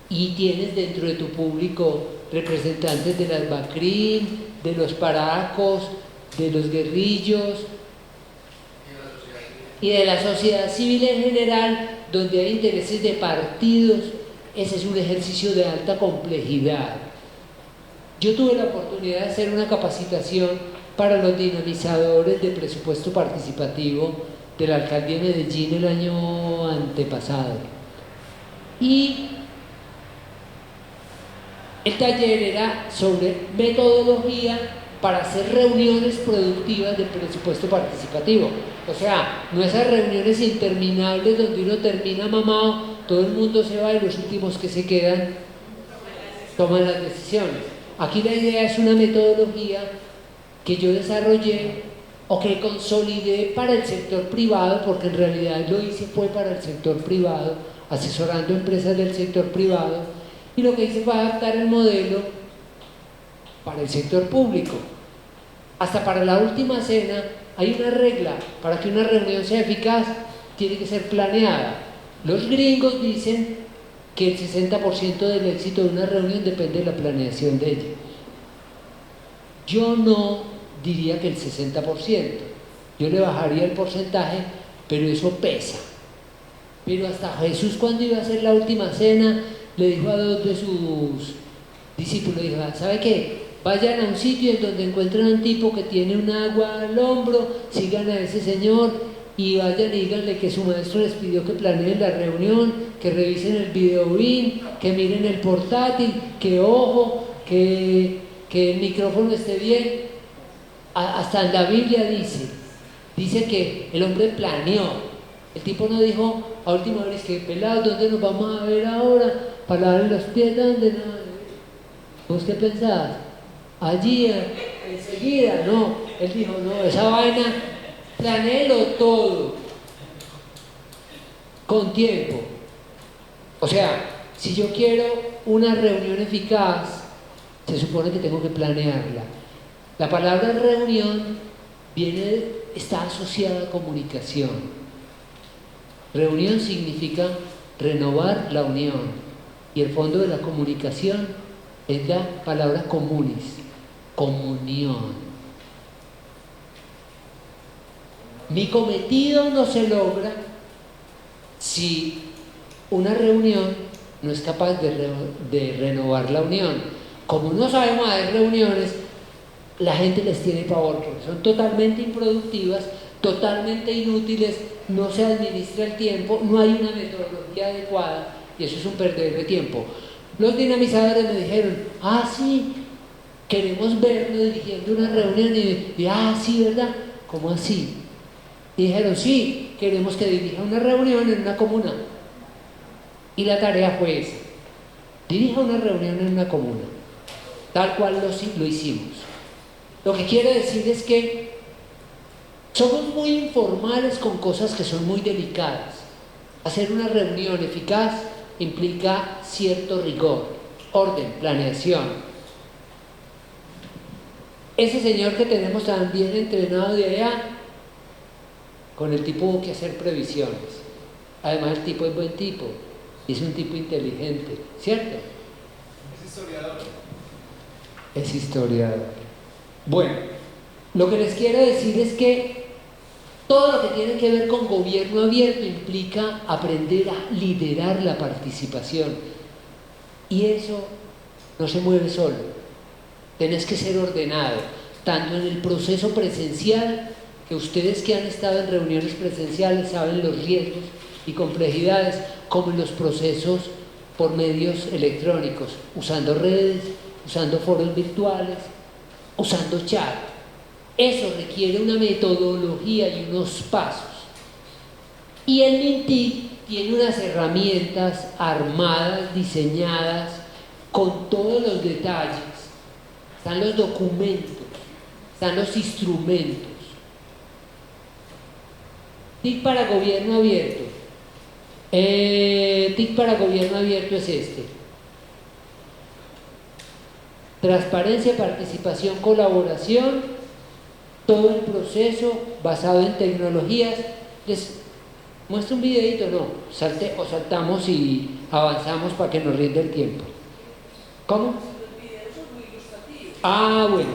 y tienes dentro de tu público representantes de las BACRIM, de los paracos, de los guerrillos y de la sociedad civil en general, donde hay intereses de partidos. Ese es un ejercicio de alta complejidad. Yo tuve la oportunidad de hacer una capacitación para los dinamizadores de presupuesto participativo de la alcaldía de Medellín el año antepasado. Y el taller era sobre metodología para hacer reuniones productivas de presupuesto participativo. O sea, no esas reuniones interminables donde uno termina mamado, todo el mundo se va y los últimos que se quedan toman las decisiones. Aquí la idea es una metodología que yo desarrollé o que consolidé para el sector privado, porque en realidad lo hice fue para el sector privado, asesorando empresas del sector privado, y lo que hice fue adaptar el modelo para el sector público. Hasta para la última cena hay una regla: para que una reunión sea eficaz tiene que ser planeada. Los gringos dicen que el 60% del éxito de una reunión depende de la planeación de ella. Yo no diría que el 60%, yo le bajaría el porcentaje, pero eso pesa. Pero hasta Jesús, cuando iba a hacer la última cena, le dijo a 2 de sus discípulos, dijo: ¿sabe qué? Vayan a un sitio en donde encuentren a un tipo que tiene un agua al hombro, sigan a ese señor y vayan y díganle que su maestro les pidió que planeen la reunión, que revisen el videobeam, que miren el portátil, que ojo, que el micrófono esté bien. Hasta en la Biblia dice que el hombre planeó. El tipo no dijo a última hora: es que pelados, ¿dónde nos vamos a ver ahora? Para lavar los pies, ¿dónde? No. ¿Vos qué pensás? Allí, enseguida, no. Él dijo: no, esa vaina, planéelo todo, con tiempo. O sea, si yo quiero una reunión eficaz, se supone que tengo que planearla. La palabra reunión está asociada a comunicación. Reunión significa renovar la unión, y el fondo de la comunicación es la palabra comunis, comunión. Mi cometido no se logra si una reunión no es capaz de renovar la unión. Como no sabemos hacer reuniones, la gente les tiene pavor porque son totalmente improductivas, totalmente inútiles, no se administra el tiempo, no hay una metodología adecuada, y eso es un perder de tiempo. Los dinamizadores me dijeron: sí, queremos verlo dirigiendo una reunión, y sí, ¿verdad? ¿Cómo así? Y dijeron: sí, queremos que dirija una reunión en una comuna. Y la tarea fue esa: dirija una reunión en una comuna, tal cual lo hicimos. Lo que quiero decir es que somos muy informales con cosas que son muy delicadas. Hacer una reunión eficaz implica cierto rigor, orden, planeación. Ese señor que tenemos tan bien entrenado de allá, con el tipo hubo que hacer previsiones. Además, el tipo es buen tipo, y es un tipo inteligente, ¿cierto? Es historiador. Es historiador. Bueno, lo que les quiero decir es que todo lo que tiene que ver con gobierno abierto implica aprender a liderar la participación, y eso no se mueve solo. Tenés que ser ordenado, tanto en el proceso presencial, que ustedes que han estado en reuniones presenciales saben los riesgos y complejidades, como en los procesos por medios electrónicos, usando redes, usando foros virtuales, usando chat. Eso requiere una metodología y unos pasos. Y el MINTIC tiene unas herramientas armadas, diseñadas, con todos los detalles. Están los documentos, están los instrumentos. TIC para gobierno abierto. TIC para gobierno abierto es este: transparencia, participación, colaboración, todo el proceso basado en tecnologías. Les muestro un videito, no, saltamos y avanzamos para que nos rinda el tiempo. ¿Cómo? Los videos son muy ilustrativos. Bueno,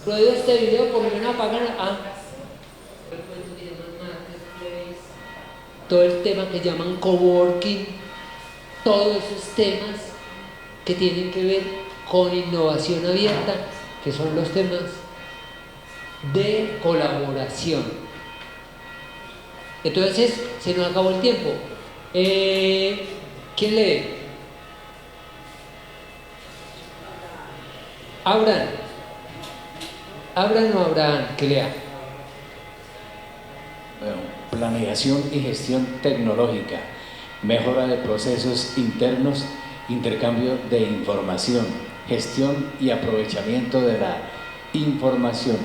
ruedo este video, por lo menos apagan. Todo el tema que llaman coworking, todos esos temas que tienen que ver con innovación abierta, que son los temas de colaboración. Entonces, se nos acabó el tiempo. ¿Quién lee? Abraham. Abraham o Abraham, que lea. Bueno, planeación y gestión tecnológica, mejora de procesos internos, intercambio de información, gestión y aprovechamiento de la información,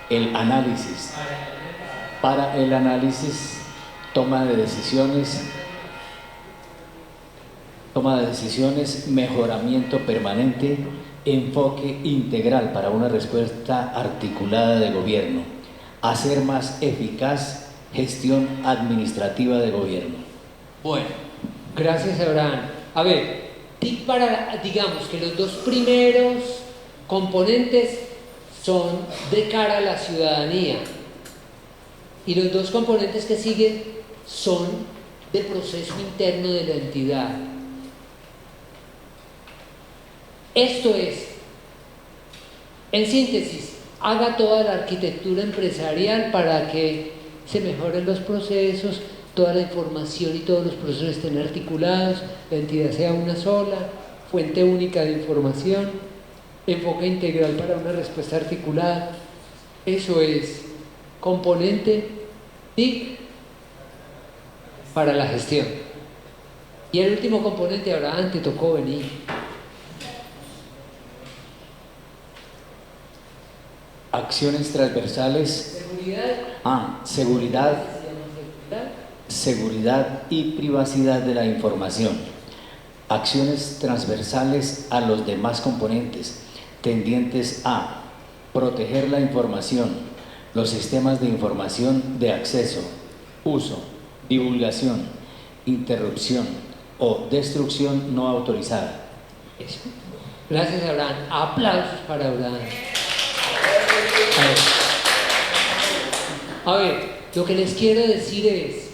el análisis. Para el análisis, toma de decisiones, mejoramiento permanente, enfoque integral para una respuesta articulada de gobierno, hacer más eficaz gestión administrativa de gobierno. Bueno, Gracias, Abraham. A ver, TIC para, digamos que los dos primeros componentes son de cara a la ciudadanía y los dos componentes que siguen son de proceso interno de la entidad. Esto es, en síntesis, haga toda la arquitectura empresarial para que se mejoren los procesos, toda la información y todos los procesos estén articulados, la entidad sea una sola, fuente única de información, enfoque integral para una respuesta articulada. Eso es componente TIC para la gestión. Y el último componente, Abraham, te tocó venir. Acciones transversales. Seguridad. Seguridad y privacidad de la información. Acciones transversales a los demás componentes, tendientes a proteger la información, los sistemas de información de acceso, uso, divulgación, interrupción o destrucción no autorizada. Eso. Gracias, Abraham. Aplausos para Abraham. A ver, lo que les quiero decir es,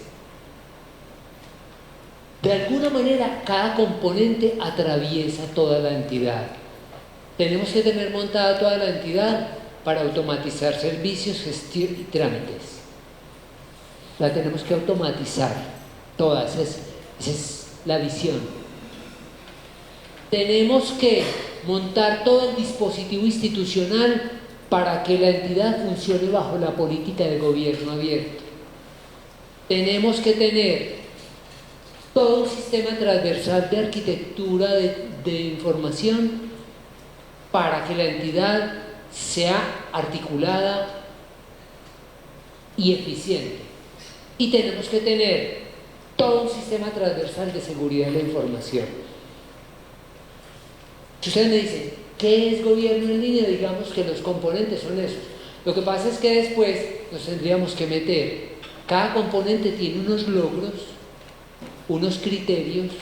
de alguna manera cada componente atraviesa toda la entidad. Tenemos que tener montada toda la entidad para automatizar servicios, gestión y trámites. La tenemos que automatizar toda, esa es la visión. Tenemos que montar todo el dispositivo institucional para que la entidad funcione bajo la política de gobierno abierto. Tenemos que tener todo un sistema transversal de arquitectura de información para que la entidad sea articulada y eficiente. Y tenemos que tener todo un sistema transversal de seguridad de la información. Si ustedes me dicen, ¿qué es gobierno en línea? Digamos que los componentes son esos. Lo que pasa es que después nos tendríamos que meter, cada componente tiene unos logros, unos criterios,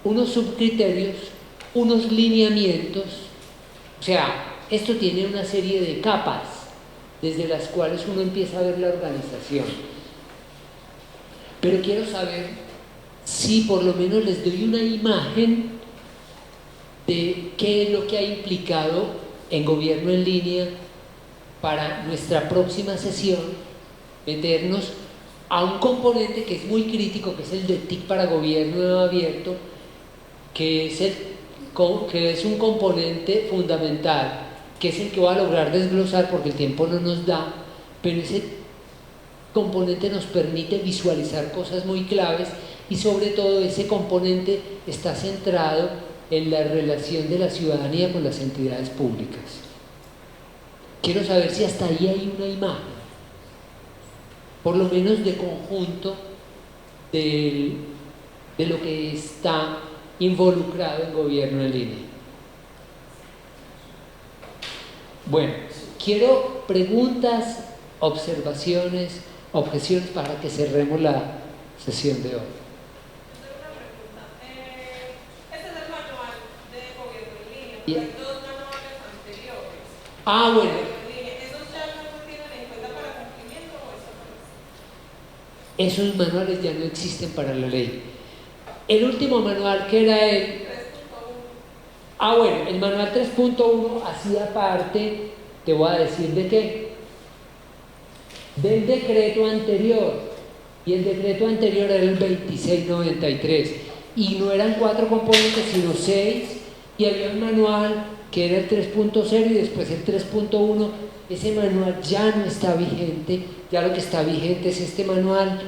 unos subcriterios, unos lineamientos. O sea, esto tiene una serie de capas desde las cuales uno empieza a ver la organización. Pero quiero saber si por lo menos les doy una imagen de qué es lo que ha implicado en gobierno en línea para nuestra próxima sesión, meternos a un componente que es muy crítico, que es el de TIC para gobierno abierto, que es un componente fundamental, que es el que voy a lograr desglosar porque el tiempo no nos da, pero ese componente nos permite visualizar cosas muy claves y sobre todo ese componente está centrado en la relación de la ciudadanía con las entidades públicas. Quiero saber si hasta ahí hay una imagen, por lo menos de conjunto de lo que está involucrado en gobierno en línea. Bueno, quiero preguntas, observaciones, objeciones para que cerremos la sesión de hoy. Este es el manual de gobierno en línea, pero hay dos manuales anteriores. Ah, bueno. ¿Esos ya no tienen en cuenta para cumplimiento o eso no es? Esos manuales ya no existen para la ley. El último manual, que era el 3.1. Ah, bueno, el manual 3.1 hacía parte, te voy a decir de qué, del decreto anterior, y el decreto anterior era el 2693, y no eran 4 componentes sino 6, y había un manual que era el 3.0 y después el 3.1. Ese manual ya no está vigente, ya lo que está vigente es este manual.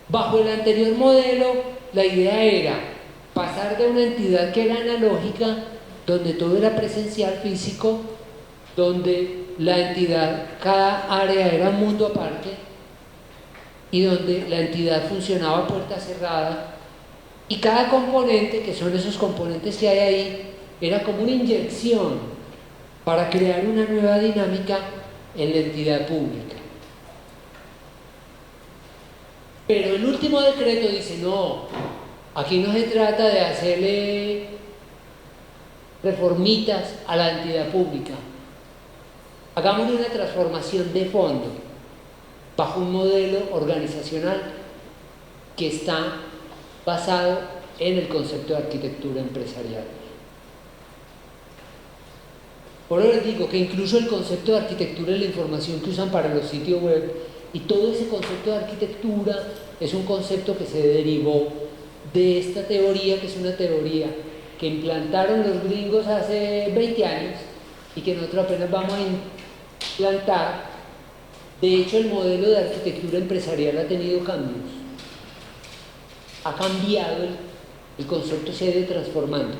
Bajo el anterior modelo, la idea era pasar de una entidad que era analógica, donde todo era presencial físico, donde la entidad, cada área era un mundo aparte, y donde la entidad funcionaba a puerta cerrada, y cada componente, que son esos componentes que hay ahí, era como una inyección para crear una nueva dinámica en la entidad pública. Pero el último decreto dice, no, aquí no se trata de hacerle reformitas a la entidad pública. Hagamos una transformación de fondo bajo un modelo organizacional que está basado en el concepto de arquitectura empresarial. Por eso les digo que incluso el concepto de arquitectura de la información que usan para los sitios web y todo ese concepto de arquitectura es un concepto que se derivó de esta teoría, que es una teoría que implantaron los gringos hace 20 años y que nosotros apenas vamos a implantar. De hecho, el modelo de arquitectura empresarial ha tenido cambios. Ha cambiado, el concepto se ha ido transformando.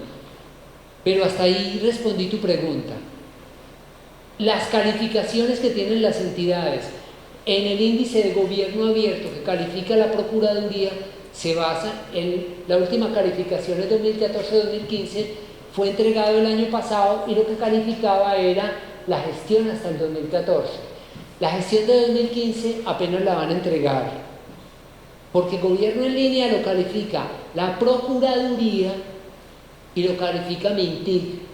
Pero hasta ahí respondí tu pregunta. Las calificaciones que tienen las entidades en el índice de gobierno abierto que califica la Procuraduría se basa en la última calificación de 2014-2015, fue entregado el año pasado y lo que calificaba era la gestión hasta el 2014. La gestión de 2015 apenas la van a entregar, porque gobierno en línea lo califica la Procuraduría y lo califica MINTIC.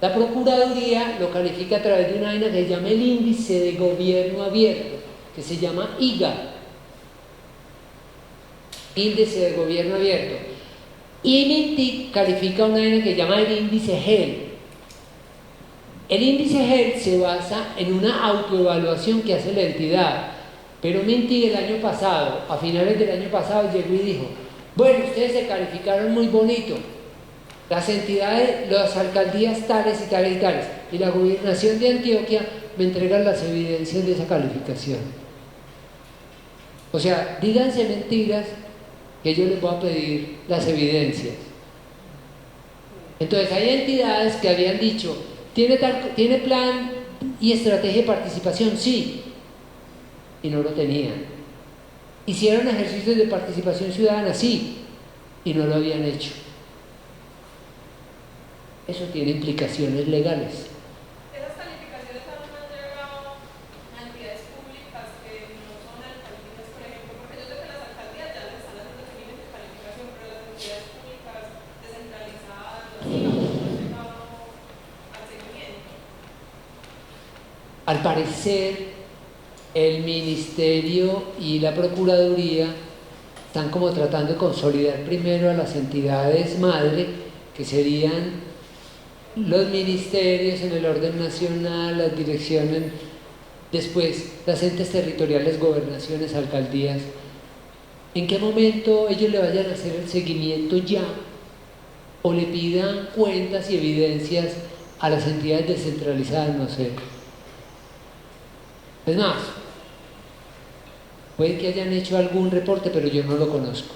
La Procuraduría lo califica a través de una vaina que se llama el Índice de Gobierno Abierto, que se llama IGA, Índice de Gobierno Abierto. Y MINTIC califica una vaina que se llama el Índice GEL. El Índice GEL se basa en una autoevaluación que hace la entidad, pero MINTIC el año pasado, a finales del año pasado, llegó y dijo, bueno, ustedes se calificaron muy bonito, las entidades, las alcaldías tales y tales y tales, y la gobernación de Antioquia me entregan las evidencias de esa calificación. O sea, díganse mentiras que yo les voy a pedir las evidencias. Entonces hay entidades que habían dicho, ¿tiene plan y estrategia de participación? Sí, y no lo tenían. ¿Hicieron ejercicios de participación ciudadana? Sí, y no lo habían hecho. Eso tiene implicaciones legales. Esas calificaciones también han llegado a entidades públicas que no son alcaldías, por ejemplo, porque yo sé que las alcaldías ya les están haciendo seguimiento de calificación, pero las entidades públicas descentralizadas, no han llegado al seguimiento. Al parecer, el Ministerio y la Procuraduría están como tratando de consolidar primero a las entidades madre, que serían los ministerios en el orden nacional, las direcciones, después las entes territoriales, gobernaciones, alcaldías. ¿En qué momento ellos le vayan a hacer el seguimiento ya o le pidan cuentas y evidencias a las entidades descentralizadas? No sé. Es más, puede que hayan hecho algún reporte, pero yo no lo conozco.